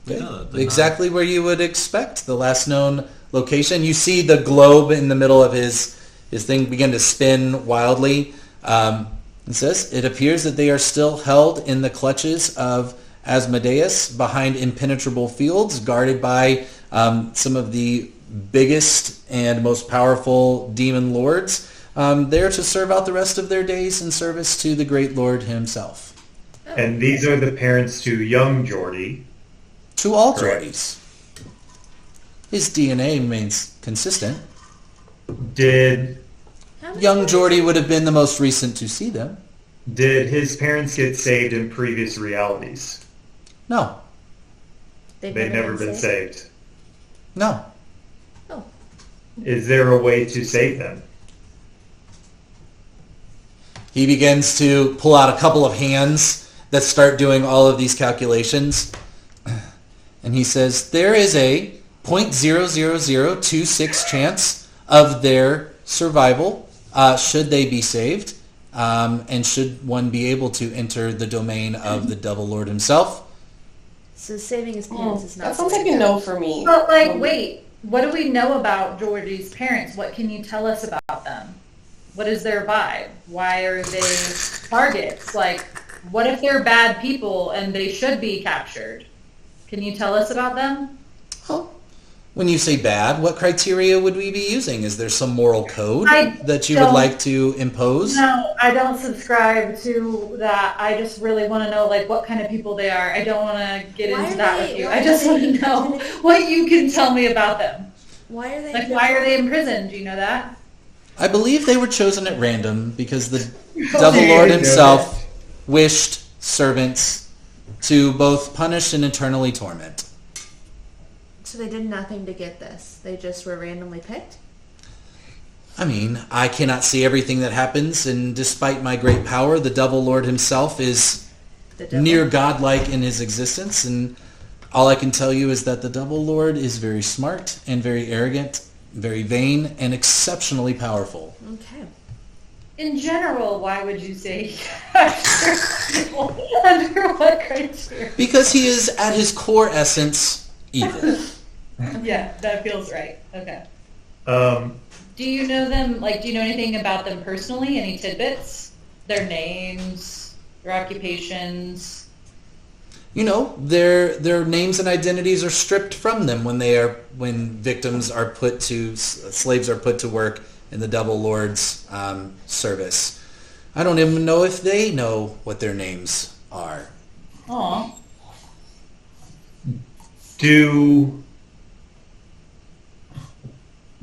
Yeah, Exactly where you would expect. The last known location. You see the globe in the middle of his thing begin to spin wildly. It says, it appears that they are still held in the clutches of Asmodeus behind impenetrable fields, guarded by some of the biggest and most powerful demon lords, there to serve out the rest of their days in service to the great Lord himself. And these are the parents to young Geordie. To all Correct. Geordies. His DNA remains consistent. Did Young Geordie would have been the most recent to see them. his parents get saved in previous realities? No. They've never been saved. No. Oh. Is there a way to save them? He begins to pull out a couple of hands that start doing all of these calculations. And he says, there is a 0.00026 chance of their survival should they be saved, and should one be able to enter the domain of the Devil Lord himself. So saving his parents is not. That sounds like a no for me. But wait, what do we know about Geordie's parents? What can you tell us about them? What is their vibe? Why are they targets? What if they're bad people and they should be captured? Can you tell us about them? Oh. When you say bad, what criteria would we be using? Is there some moral code I that you would don't- like to impose? No, I don't subscribe to that. I just really want to know like what kind of people they are. I don't want to get Why into are that they- with you. why I are just they want to know imprisoned? what you can tell me about them. Why are they? Like, why are they in prison? Do you know that? I believe they were chosen at random because the Devil Lord himself wished servants to both punish and eternally torment. So they did nothing to get this. They just were randomly picked? I mean, I cannot see everything that happens, and despite my great power, the Devil Lord himself is The devil? near godlike in his existence, and all I can tell you is that the Devil Lord is very smart and very arrogant, very vain, and exceptionally powerful. Okay. In general, why would you say people? Under what criteria? Because he is, at his core essence, evil. Yeah, that feels right. Okay. Um, Do you know them? Like, do you know anything about them personally? Any tidbits? Their names, their occupations. You know, their names and identities are stripped from them when victims are put to slaves are put to work in the Devil Lord's service. I don't even know if they know what their names are. Aw.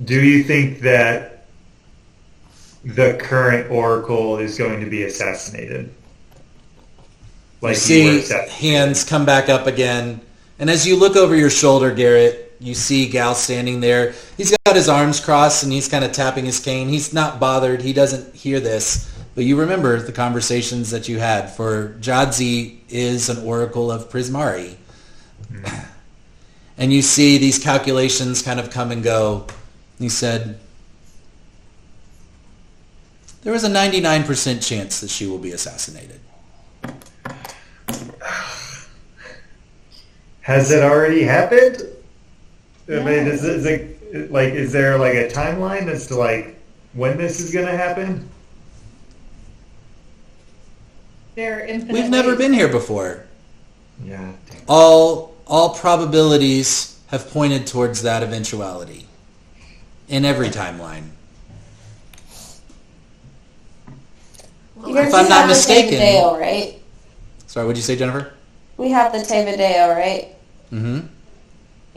Do you think that the current Oracle is going to be assassinated? You you were see assassinated. hands come back up again, and as you look over your shoulder, Garrett, you see Gal standing there. He's got his arms crossed, and he's kind of tapping his cane. He's not bothered. He doesn't hear this. But you remember the conversations that you had, for Jadzi is an oracle of Prismari. And you see these calculations kind of come and go. He said, there is a 99% chance that she will be assassinated. Has it already happened? I Yeah. mean, is there like a timeline as to like when this is going to happen? They're infinite. We've never ways. been here before. Yeah. All probabilities have pointed towards that eventuality in every timeline. Well, You guys If I'm just not have the mistaken- Tevideo, right? Sorry, what'd you say, Jennifer? We have the Tevideo, right? Mm-hmm.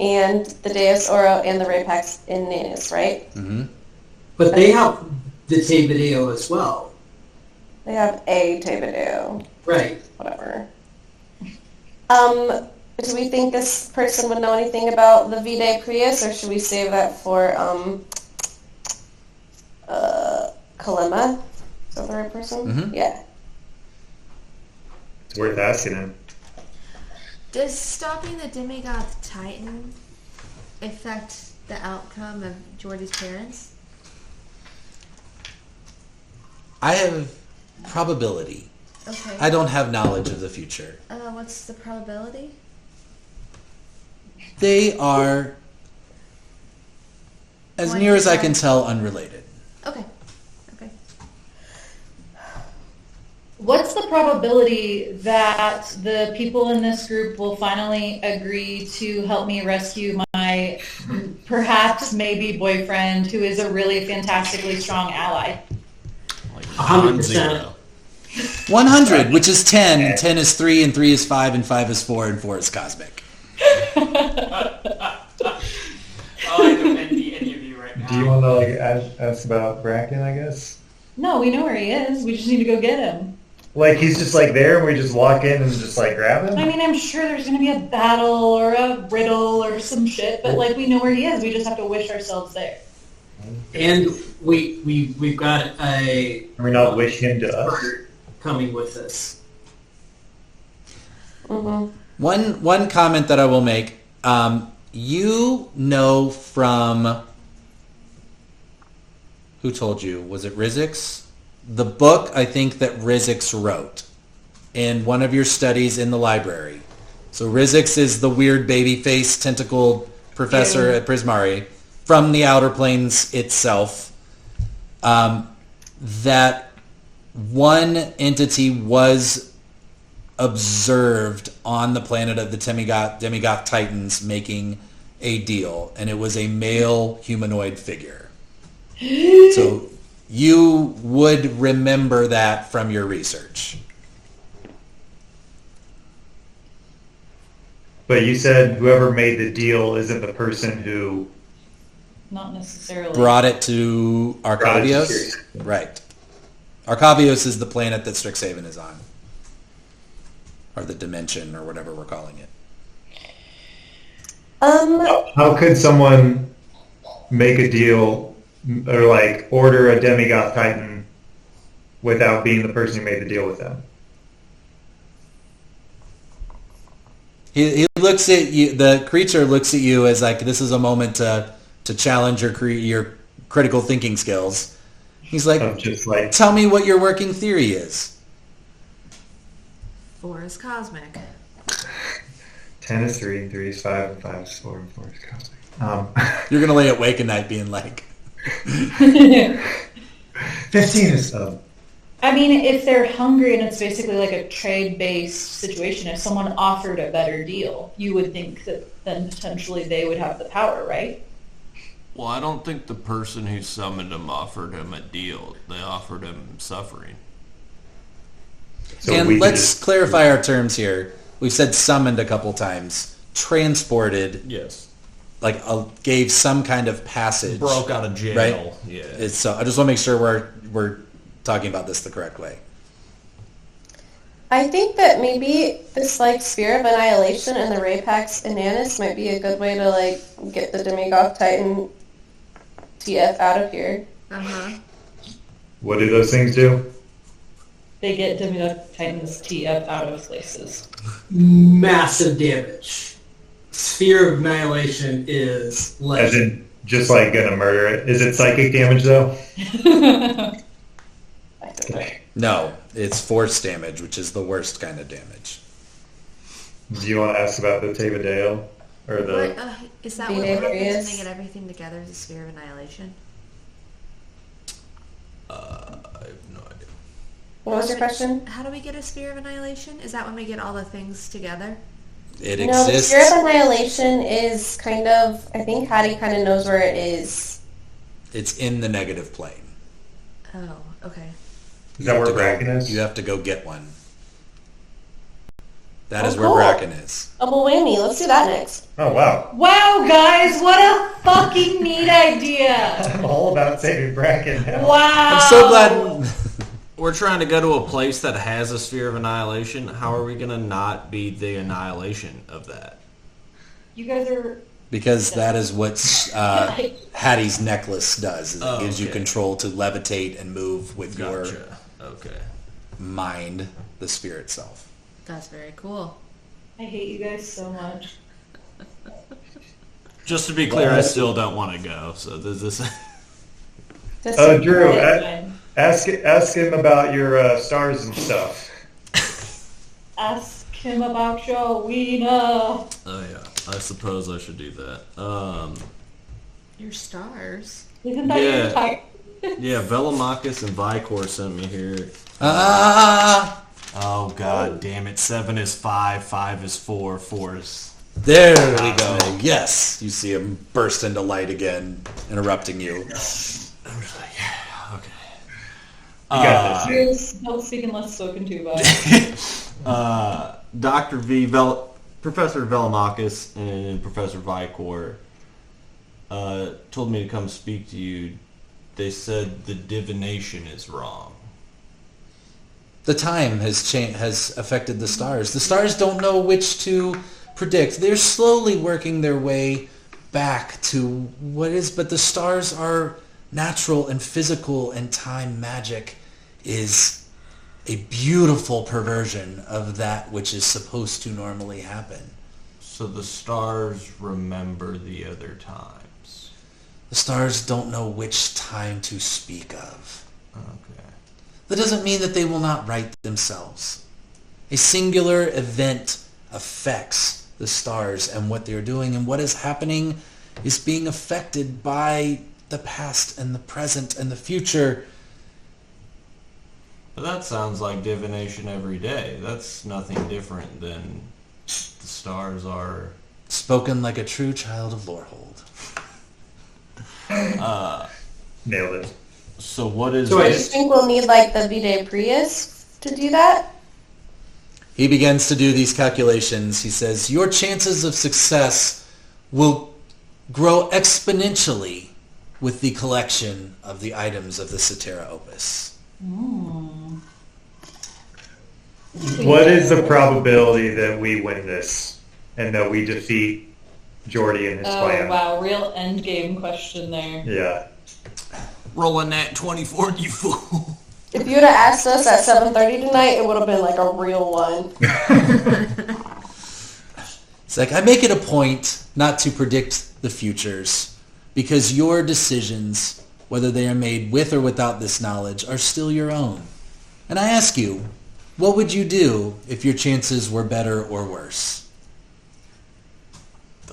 And the Deus Oro and the Rapax Inanus, right? Mm-hmm. But they have the tape video as well. They have a Tevideo, Right. whatever. Do we think this person would know anything about the Vitae Prius, or should we save that for Kalema? Is that the right person? Mhm. Yeah. It's worth asking him. Does stopping the demigod Titan affect the outcome of Jordy's parents? I have probability. Okay. I don't have knowledge of the future. What's the probability? They are, as near as I can tell, unrelated. Okay. Okay. What's the probability that the people in this group will finally agree to help me rescue my perhaps maybe boyfriend, who is a really fantastically strong ally? Like 100%. non-zero. 100, which is 10, and 10 is 3, and 3 is 5, and 5 is 4, and 4 is cosmic. Oh, I don't envy any of you right now. Do you want to like ask about Bracken, I guess? No, we know where he is. We just need to go get him. Like he's just like there and we just walk in and just like grab him? I mean, I'm sure there's going to be a battle or a riddle or some shit, but like we know where he is. We just have to wish ourselves there. And we've got a Can we not wish him to us? expert coming with us. Mm-hmm. One comment that I will make, you know from, who told you? Was it Rizix? The book, I think, that Rizix wrote in one of your studies in the library. So Rizix is the weird baby-faced tentacled professor at Prismari from the Outer Planes itself. That one entity was observed on the planet of the Demigoth Titans making a deal, and it was a male humanoid figure. So you would remember that from your research. But you said whoever made the deal isn't the person who Not necessarily. Brought it to Arcavios? Right. Arcavios is the planet that Strixhaven is on. Or the dimension, or whatever we're calling it. How could someone make a deal or like order a demigod titan without being the person who made the deal with them? He looks at you. The creature looks at you as like this is a moment to challenge your critical thinking skills. He's like, just like, tell me what your working theory is. 4 is cosmic. 10 is 3, 3 is 5, and 5 is 4, and 4 is cosmic. You're gonna lay awake at night being like, 15 is I mean, if they're hungry and it's basically like a trade-based situation, if someone offered a better deal, you would think that then potentially they would have the power, right? Well, I don't think the person who summoned him offered him a deal. They offered him suffering. So and let's clarify our terms here. We've said summoned a couple times. Transported. Yes. Like gave some kind of passage. Broke out of jail. Right? Yeah. So I just want to make sure we're talking about this the correct way. I think that maybe this like Sphere of Annihilation and the Rapax Inanus might be a good way to like get the Demigod Titan TF out of here. Uh-huh. What do those things do? They get Demigod Titans TF out of places. Massive damage. Sphere of Annihilation is As legend. in, just like gonna murder it. Is it psychic damage though? No, it's force damage, which is the worst kind of damage. Do you want to ask about the Tevadale? Or the... What, is that what happens when they get everything together as a sphere of annihilation? I have no idea. What was your question? How do we get a sphere of annihilation? Is that when we get all the things together? It No, the exists. Sphere of Annihilation is kind of, I think Hattie kind of knows where it is. It's in the negative plane. Oh, okay. Is that where Bracken is? You have to go get one. That is Oh, where cool. Bracken is. Double whammy. Let's do that next. Oh, wow. Wow, guys, what a fucking neat idea! I'm all about saving Bracken now. Wow! I'm so glad. We're trying to go to a place that has a sphere of annihilation. How are we going to not be the annihilation of that? You guys are... Because that is what Hattie's necklace does. Is it gives you okay. control to levitate and move with your Okay. mind, the sphere itself. That's very cool. I hate you guys so much. Just to be clear, I still don't want to go. So does this? Drew, ask him about your stars and stuff. Ask him about your wiener. Oh yeah, I suppose I should do that. Your stars. Isn't that your type? Yeah, Velamachus and Vicor sent me here. Oh god damn it! 7 is 5, 5 is 4, 4 is... There we go. Yes. You see him burst into light again, interrupting you. I'm just like, yeah, okay. You got this. Don't speak unless spoken to by. Dr. V, Professor Velamachus and Professor Vicor told me to come speak to you. They said the divination is wrong. The time has affected the stars. The stars don't know which to predict. They're slowly working their way back to what is, but the stars are natural and physical, and time magic is a beautiful perversion of that which is supposed to normally happen. So the stars remember the other times. The stars don't know which time to speak of. Okay. That doesn't mean that they will not right themselves. A singular event affects the stars and what they're doing, and what is happening is being affected by the past and the present and the future. But that sounds like divination every day. That's nothing different than the stars are Spoken like a true child of Lorehold. Nailed it. So what is Do you this? think we'll need like the Vitae Prius to do that? He begins to do these calculations. He says, your chances of success will grow exponentially with the collection of the items of the Cetera Opus. What is the probability that we win this and that we defeat Jordy and his Oh, plan? wow. Real end game question there. Yeah. Rolling that 24, you fool. If you would have asked us at 7:30 tonight, it would have been like a real one. It's like, I make it a point not to predict the futures because your decisions, whether they are made with or without this knowledge, are still your own. And I ask you, what would you do if your chances were better or worse?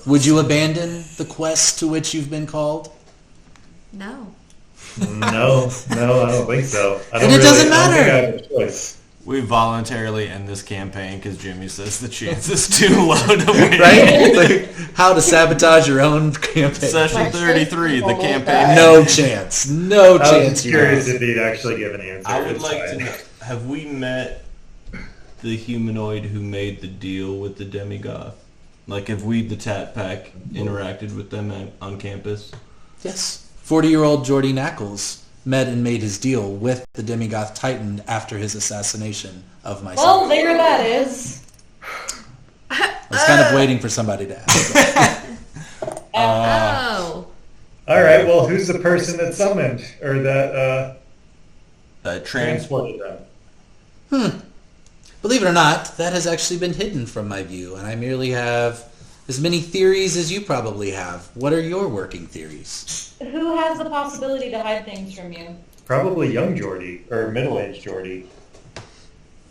Would you abandon the quest to which you've been called? No. No, I don't think so. And it doesn't matter. I don't think I have a choice. We voluntarily end this campaign because Jimmy says the chance is too low to win. Right? Like, how to sabotage your own campaign. Session 33, the campaign. No chance. No I was chance. just you curious have. if he'd actually give an answer. I would It's like fine. to know, have we met the humanoid who made the deal with the demigoth? Like, have we, the Tat Pack, interacted with them on campus? Yes. 40-year-old Jordy Knackles met and made his deal with the Demigoth Titan after his assassination of my Well, son. there that is. I was kind of waiting for somebody to ask. Oh. All right, well, who's the person that summoned or that Transport. transported them? Believe it or not, that has actually been hidden from my view, and I merely have as many theories as you probably have. What are your working theories? Who has the possibility to hide things from you? Probably young Jordy or middle-aged Jordy.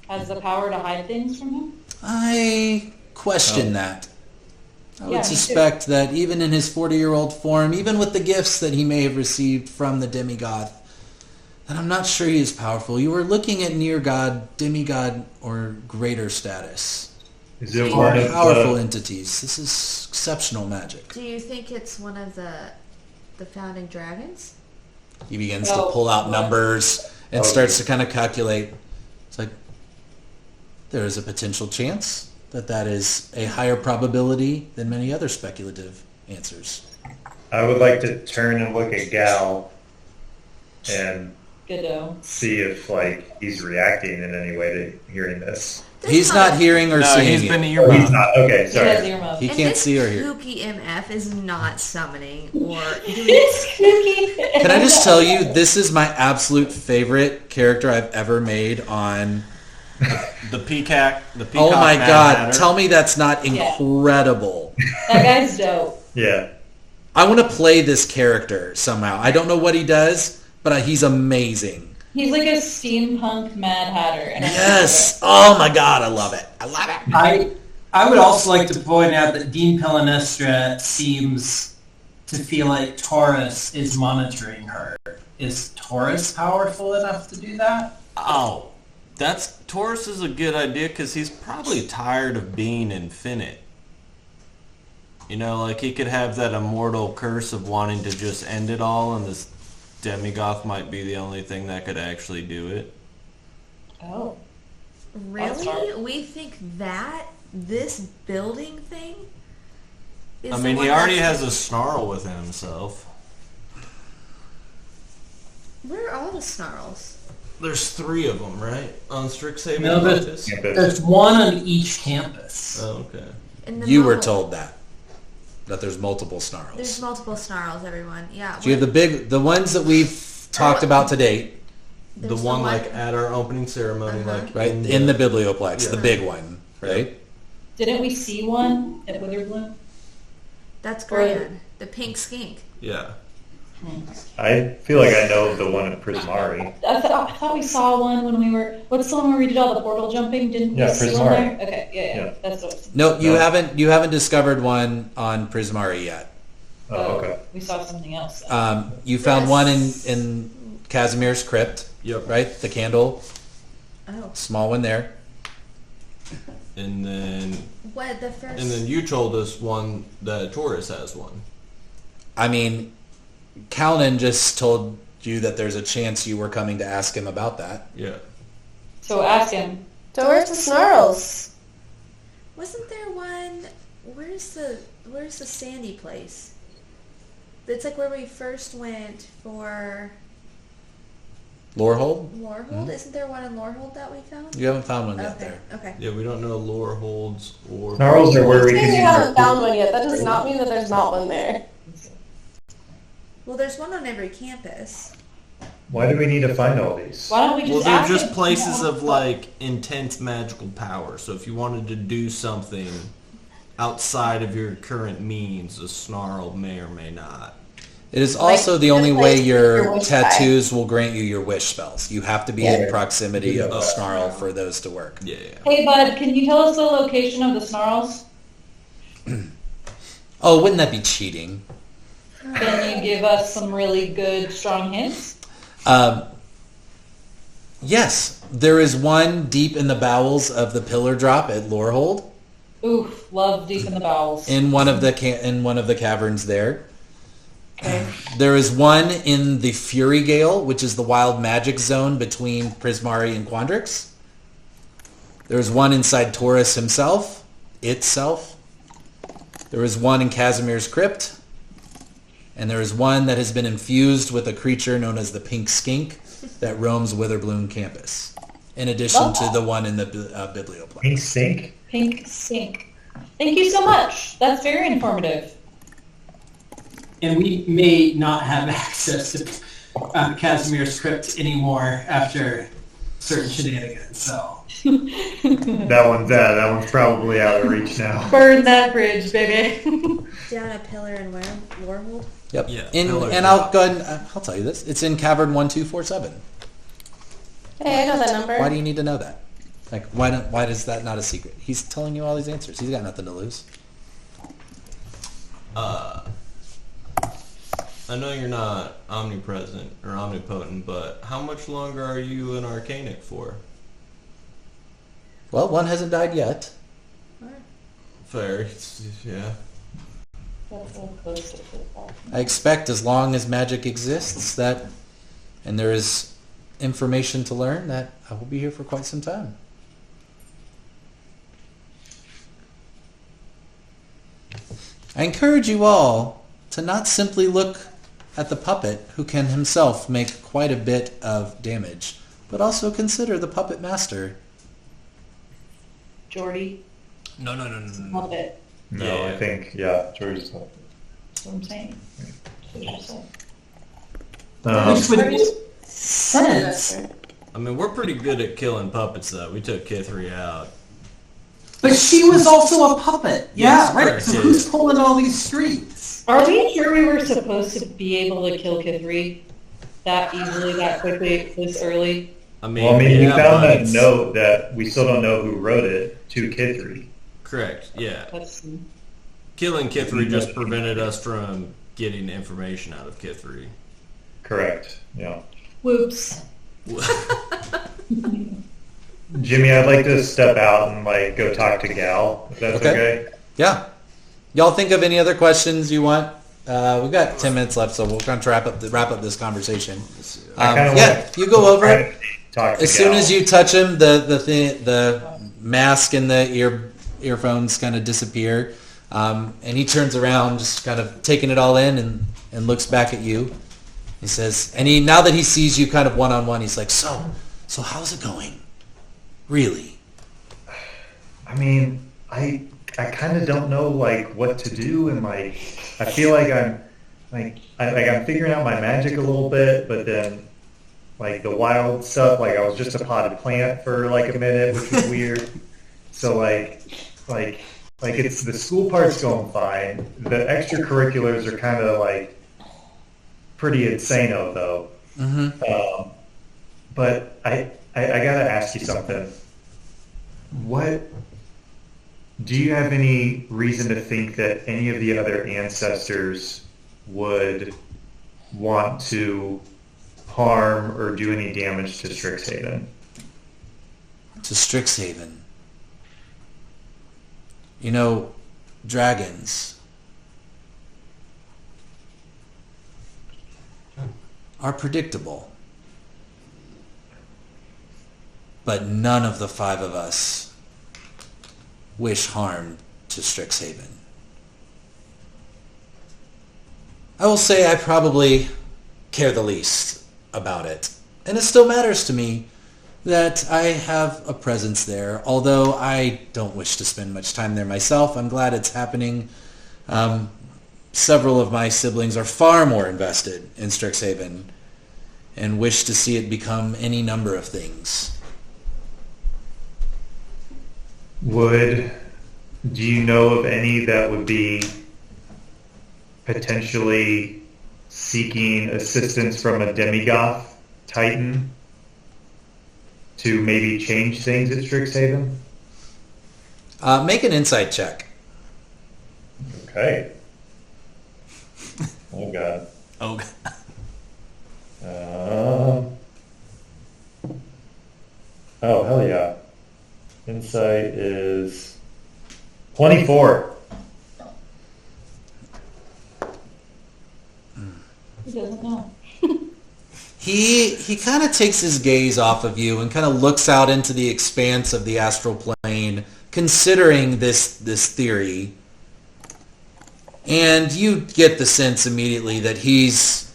Has the power to hide things from him? I question that. I Yeah, would me suspect that even in his 40-year-old form, even with the gifts that he may have received from the demigod, that I'm not sure he is powerful. You are looking at near god, demigod, or greater status. Is it They one are of powerful the, entities. This is exceptional magic. Do you think it's one of the founding dragons? He begins to Oh, pull out what? numbers and Okay. starts to kind of calculate. It's like, there is a potential chance that is a higher probability than many other speculative answers. I would like to turn and look at Gal and Goodo. see if like he's reacting in any way to hearing this. He's not hearing or No, seeing he's you. been Oh, he's earmuffed. not. Okay, He has sorry. earmuffs. He And can't this see or hear. Kooky MF is not summoning or doing. It's kooky. Can I just tell you, this is my absolute favorite character I've ever made on... The peacock. The Oh peacock. my Mad god, Hatter. tell me that's not Yeah. incredible. That guy's dope. Yeah. I want to play this character somehow. I don't know what he does, but he's amazing. He's like a steampunk Mad Hatter. And I Yes. Oh my god, I love it. I love it. I would also like to point out that Dean Pelanestra seems to feel like Taurus is monitoring her. Is Taurus powerful enough to do that? Oh, Taurus is a good idea because he's probably tired of being infinite. You know, like he could have that immortal curse of wanting to just end it all, and this demigoth might be the only thing that could actually do it. Oh. Really? We think that this building thing is I the mean, one he already that's- has a snarl within himself. Where are all the snarls? There's 3 of them, right? On Strixhaven No, but- campus? There's one on each campus. Oh, okay. In the You were mall. told that there's multiple snarls. There's multiple snarls, everyone. Yeah. So you have the ones that we've talked about to date, The there's one like at our opening ceremony, Uh-huh. like right? In the biblioplex, the big one, right? Didn't we see one at Witherbloom? That's Gran, the pink skink. Yeah. I feel like I know the one at Prismari. I thought we saw one when we were. What's the one where we did all the portal jumping? Didn't Yeah, we see one Prismari. there? Okay, yeah. Yeah. That's what. No, you No. haven't discovered one on Prismari yet. Oh, okay. We saw something else. You found Yes. one in Casimir's crypt, Yep. right? The candle, Oh. small one there. and then What the first? and then you told us one that Taurus has one. I mean, Calnan just told you that there's a chance you were coming to ask him about that. Yeah. So ask him. Towards the snarls. Wasn't there one? Where's the sandy place? It's like where we first went for Lorehold? Lorehold. Mhm. Isn't there one in Lorehold that we found? You haven't found one yet Okay. there. Okay. Yeah, we don't know lore holds or... Snarls are where we Saying can you use haven't our... found one yet. That does not mean that there's not one there. Well, there's one on every campus. Why do we need to find all these? Why don't we just Well, they're ask just him? places of, like, intense magical power. So if you wanted to do something outside of your current means, a snarl may or may not. It is also Like, the only just way like your your wish die. tattoos will grant you your wish spells. You have to be in Yeah. proximity of Oh. a snarl for those to work. Yeah. Hey, bud, can you tell us the location of the snarls? Oh, wouldn't that be cheating? Can you give us some really good, strong hints? Yes, there is one deep in the bowels of the pillar drop at Lorehold, Oof, love deep in the bowels. in one of the caverns there. Okay. There is one in the Fury Gale, which is the wild magic zone between Prismari and Quandrix. There's one inside Taurus itself. There is one in Casimir's Crypt. And there is one that has been infused with a creature known as the Pink Skink that roams Witherbloom campus. In addition to the one in the Biblioplex. Pink sink? Pink sink. Thank you so much. That's very informative. And we may not have access to Casimir's script anymore after certain shenanigans, so. That one's probably out of reach now. Burn that bridge, baby. Down a pillar in where? Lorehold? Yep. Yeah, And pillar I'll drop. go ahead and I'll tell you this. It's in Cavern 1247. Hey, I know that number. Why do you need to know that? Like, why is that not a secret? He's telling you all these answers. He's got nothing to lose. I know you're not omnipresent or omnipotent, but how much longer are you an Arcanic for? Well, one hasn't died yet. Fair, yeah. I expect as long as magic exists and there is information to learn, that I will be here for quite some time. I encourage you all to not simply look at the puppet, who can himself make quite a bit of damage, but also consider the puppet master. Jordy, No. love it. No, Yeah. I think, George's not. That's what I'm saying. Which would make sense. I mean, we're pretty good at killing puppets, though. We took Kithri out. But she was also a puppet. Yes, Yeah, right. correct, So yeah, who's yeah. pulling all these strings? Are we sure we were supposed to be able to kill Kithri that easily, that quickly, this early? I mean, Well, I mean, we yeah, found but that it's- note that we still don't know who wrote it to Kithri. Correct, yeah. That's Killing Kithri just prevented us from getting information out of Kithri. Correct, yeah. whoops. Jimmy, I'd like to step out and go talk to Gal, if that's okay. Yeah. Y'all think of any other questions you want? We've got 10 minutes left, so we'll kind of wrap up this conversation. You go over it. Talk to As soon Gal. as you touch him, the mask and the earphones kind of disappear, and he turns around, just kind of taking it all in, and looks back at you. He says, now that he sees you kind of one-on-one, he's like, so how's it going? Really? I mean, I kind of don't know what to do, and I feel like I'm figuring out my magic a little bit, but then the wild stuff, I was just a potted plant for a minute, which was weird. So it's the school part's going fine. The extracurriculars are kind of pretty insano though. Mm-hmm. But I gotta ask you something. What do you have any reason to think that any of the other ancestors would want to harm or do any damage to Strixhaven? To Strixhaven. You know, dragons are predictable. But none of the 5 of us wish harm to Strixhaven. I will say I probably care the least about it. And it still matters to me that I have a presence there. Although I don't wish to spend much time there myself, I'm glad it's happening. Several of my siblings are far more invested in Strixhaven and wish to see it become any number of things. Do you know of any that would be potentially seeking assistance from a demigoth titan to maybe change things at Strixhaven? Make an insight check. Okay. Oh god. Oh. Oh hell yeah. Insight is 24. He doesn't know. He kind of takes his gaze off of you and kind of looks out into the expanse of the astral plane, considering this theory. And you get the sense immediately that he's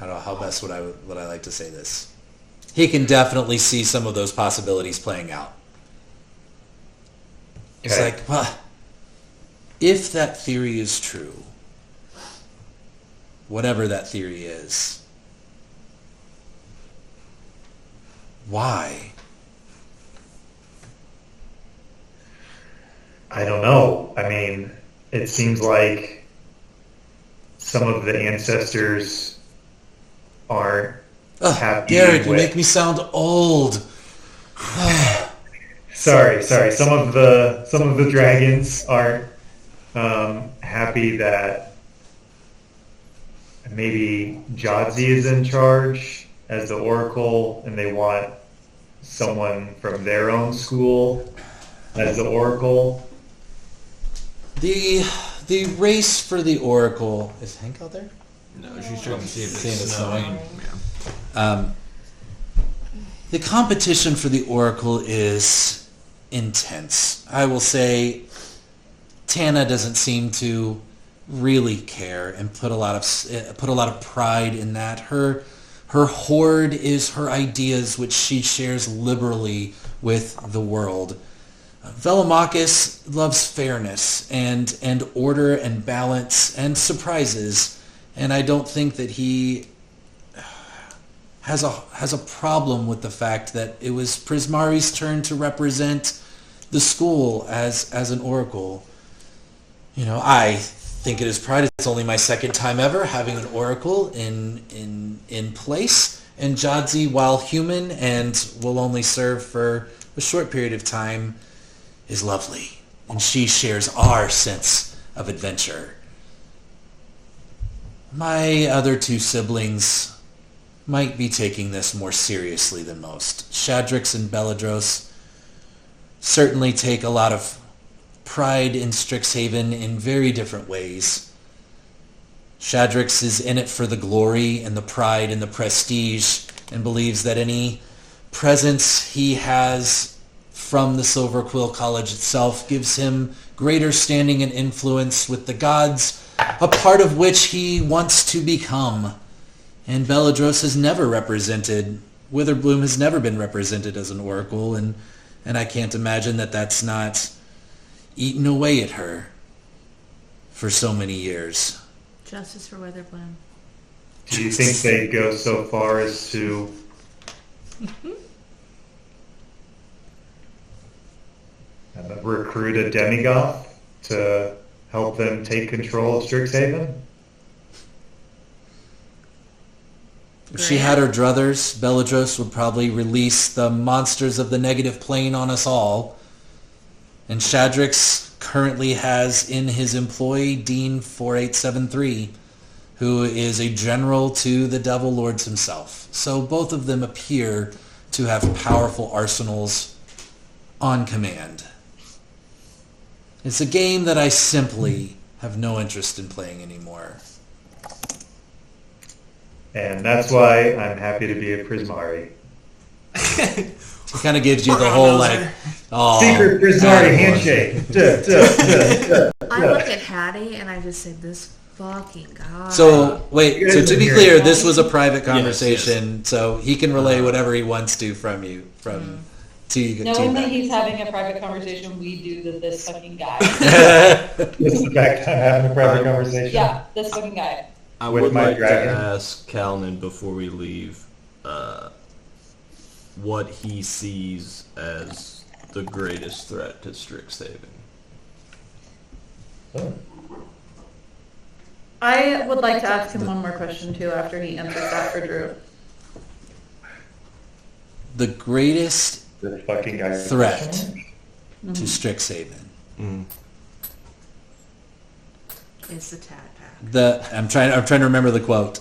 how best would I like to say this? He can definitely see some of those possibilities playing out. It's Okay. like, well, if that theory is true, whatever that theory is, why? I don't know. I mean, it seems like some of the ancestors aren't happy Derek, you with... make me sound old. Sorry. Some of the dragons aren't happy that maybe Jadzi is in charge as the Oracle, and they want someone from their own school as the Oracle. The race for the Oracle, is Hank out there? No, she's trying to see if Seeing it's it's snowing. snowing. The competition for the Oracle is intense. I will say Tana doesn't seem to really care and put a lot of pride in that. Her hoard is her ideas, which she shares liberally with the world. Velomachus loves fairness and order and balance and surprises, and I don't think that he has a problem with the fact that it was Prismari's turn to represent the school as an oracle. You know, I think it is pride. It's only my second time ever having an oracle in place, and Jadzi, while human and will only serve for a short period of time, is lovely, and she shares our sense of adventure. My other 2 siblings might be taking this more seriously than most. Shadrax and Belladros certainly take a lot of pride in Strixhaven in very different ways. Shadrax is in it for the glory and the pride and the prestige, and believes that any presence he has from the Silver Quill College itself gives him greater standing and influence with the gods, a part of which he wants to become. And Belladros has never represented, Witherbloom has never been represented as an oracle, and I can't imagine that that's not eaten away at her for so many years. Justice for Witherbloom. Do you think they'd go so far as to recruit a demigoth to help them take control of Strixhaven? If she had her druthers, Belladros would probably release the monsters of the negative plane on us all. And Shadrax currently has in his employ Dean 4873, who is a general to the Devil Lords himself. So both of them appear to have powerful arsenals on command. It's a game that I simply have no interest in playing anymore. And that's why I'm happy to be a Prismari. It kind of gives you the whole like, oh, secret Prismari handshake. I look at Hattie and I just say, this fucking guy. So wait, so to be clear, this was a private conversation, yes. So he can relay whatever he wants to from you, to you. Knowing that he's having a private conversation, we do this fucking guy. This is the fact I'm having a private conversation. Yeah, this fucking guy. I With would my like dragon. to ask Calnan before we leave what he sees as the greatest threat to Strixhaven. Oh. I would like to ask him one more question too after he answers that for Drew. The greatest The fucking guy. threat to Strixhaven. It's the Tad Pack. I'm trying to remember the quote.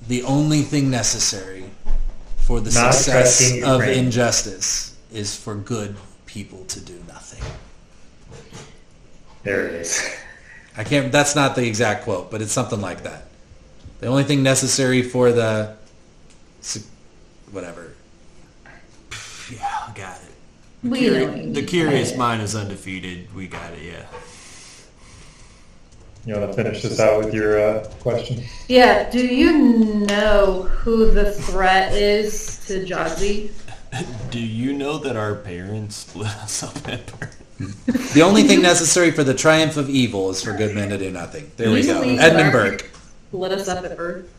The only thing necessary for the Not success trusting your of friend. injustice is for good people to do nothing. There it is. I can't. That's not the exact quote, but it's something like that. The only thing necessary for the whatever. Yeah, got it. We know what you The mean. curious mind is undefeated. We got it, yeah. You want to finish this out with your question? Yeah, do you know who the threat is to Jazzy? Do you know that our parents split us up at birth? The only thing necessary for the triumph of evil is for good men to do nothing. There we go. Easily Edmund learned. Burke. Split us up at birth.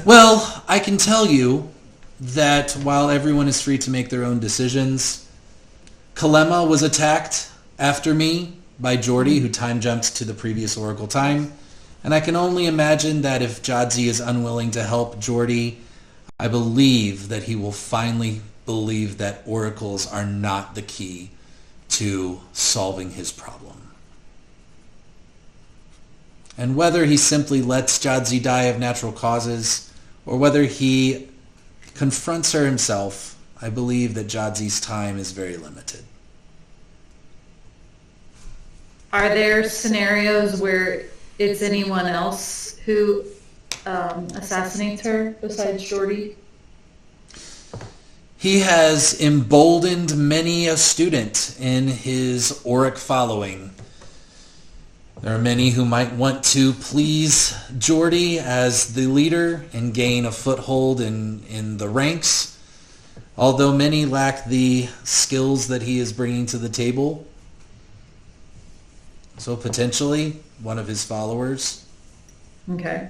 Well, I can tell you that while everyone is free to make their own decisions, Kalema was attacked after me by Jordy, who time jumped to the previous Oracle time. And I can only imagine that if Jadzi is unwilling to help Jordy, I believe that he will finally believe that oracles are not the key to solving his problem. And whether he simply lets Jadzi die of natural causes, or whether he confronts her himself, I believe that Jadzi's time is very limited. Are there scenarios where it's anyone else who assassinates her besides Jordy? He has emboldened many a student in his Auric following. There are many who might want to please Jordy as the leader and gain a foothold in the ranks, although many lack the skills that he is bringing to the table. So potentially one of his followers. Okay.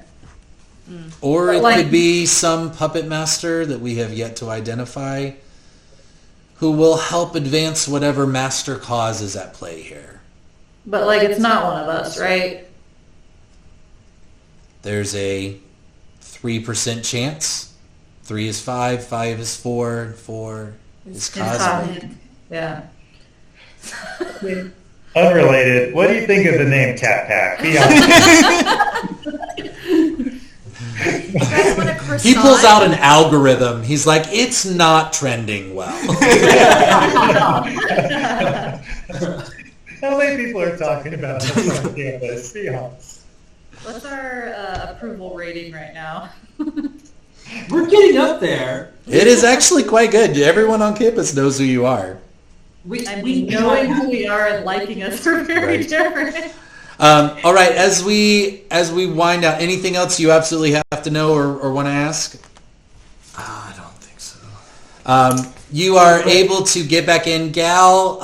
Or But it like- could be some puppet master that we have yet to identify who will help advance whatever master cause is at play here. But like it's not one of us, right? There's a 3% chance. 3 is 5, 5 is 4, and 4 is It's cosmic. cosmic. Yeah. Unrelated. What do you think of the name Cat Pack? Be honest. You guys want a croissant? He pulls out an algorithm. He's like, it's not trending well. How many people are talking about this on campus? Be honest. What's our approval rating right now? We're getting up there. It is actually quite good. Everyone on campus knows who you are. I mean, knowing who we are and liking us are very Right. different. All right, as we wind out, anything else you absolutely have to know or want to ask? I don't think so. You are able to get back in. Gal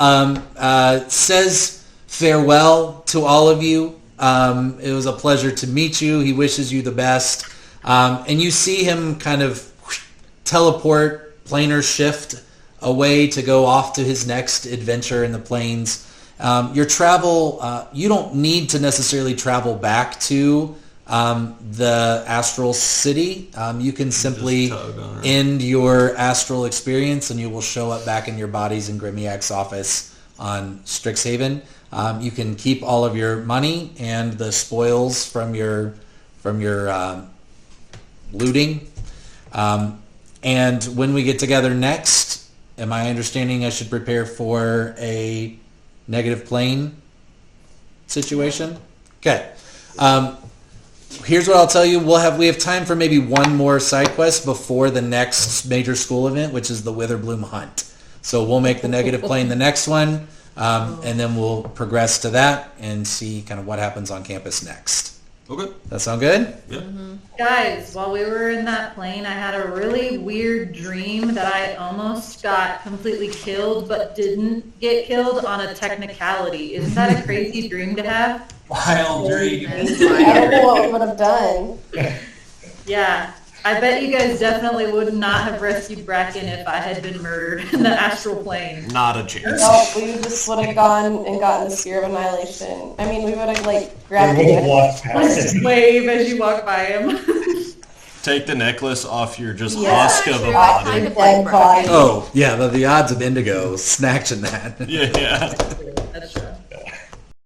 says farewell to all of you. It was a pleasure to meet you. He wishes you the best. And you see him kind of teleport, planar shift away to go off to his next adventure in the plains. Your travel, you don't need to necessarily travel back to the astral city. You can simply tug on her. end your astral experience and you will show up back in your bodies in Grimiak's office on Strixhaven. You can keep all of your money and the spoils from your looting. And when we get together next, am I understanding I should prepare for a negative plane situation? Okay. Here's what I'll tell you. We have time for maybe one more side quest before the next major school event, which is the Witherbloom Hunt. So we'll make the negative plane the next one, and then we'll progress to that and see kind of what happens on campus next. Okay. That sound good? Yeah. Guys, while we were in that plane, I had a really weird dream that I almost got completely killed, but didn't get killed on a technicality. Isn't that a crazy dream to have? Wild dream. I don't know what we would have done. Yeah. I bet you guys definitely would not have rescued Bracken if I had been murdered in the astral plane. Not a chance. No, we just would have gone and gotten the Spear of Annihilation. I mean, we would have, like, grabbed We would have it. walked past Just it. wave as you walk by him. Take the necklace off your just Yeah. husk of a Actually, body. kind of Dead like body. Oh, yeah, the odds of Indigo snatching that. Yeah.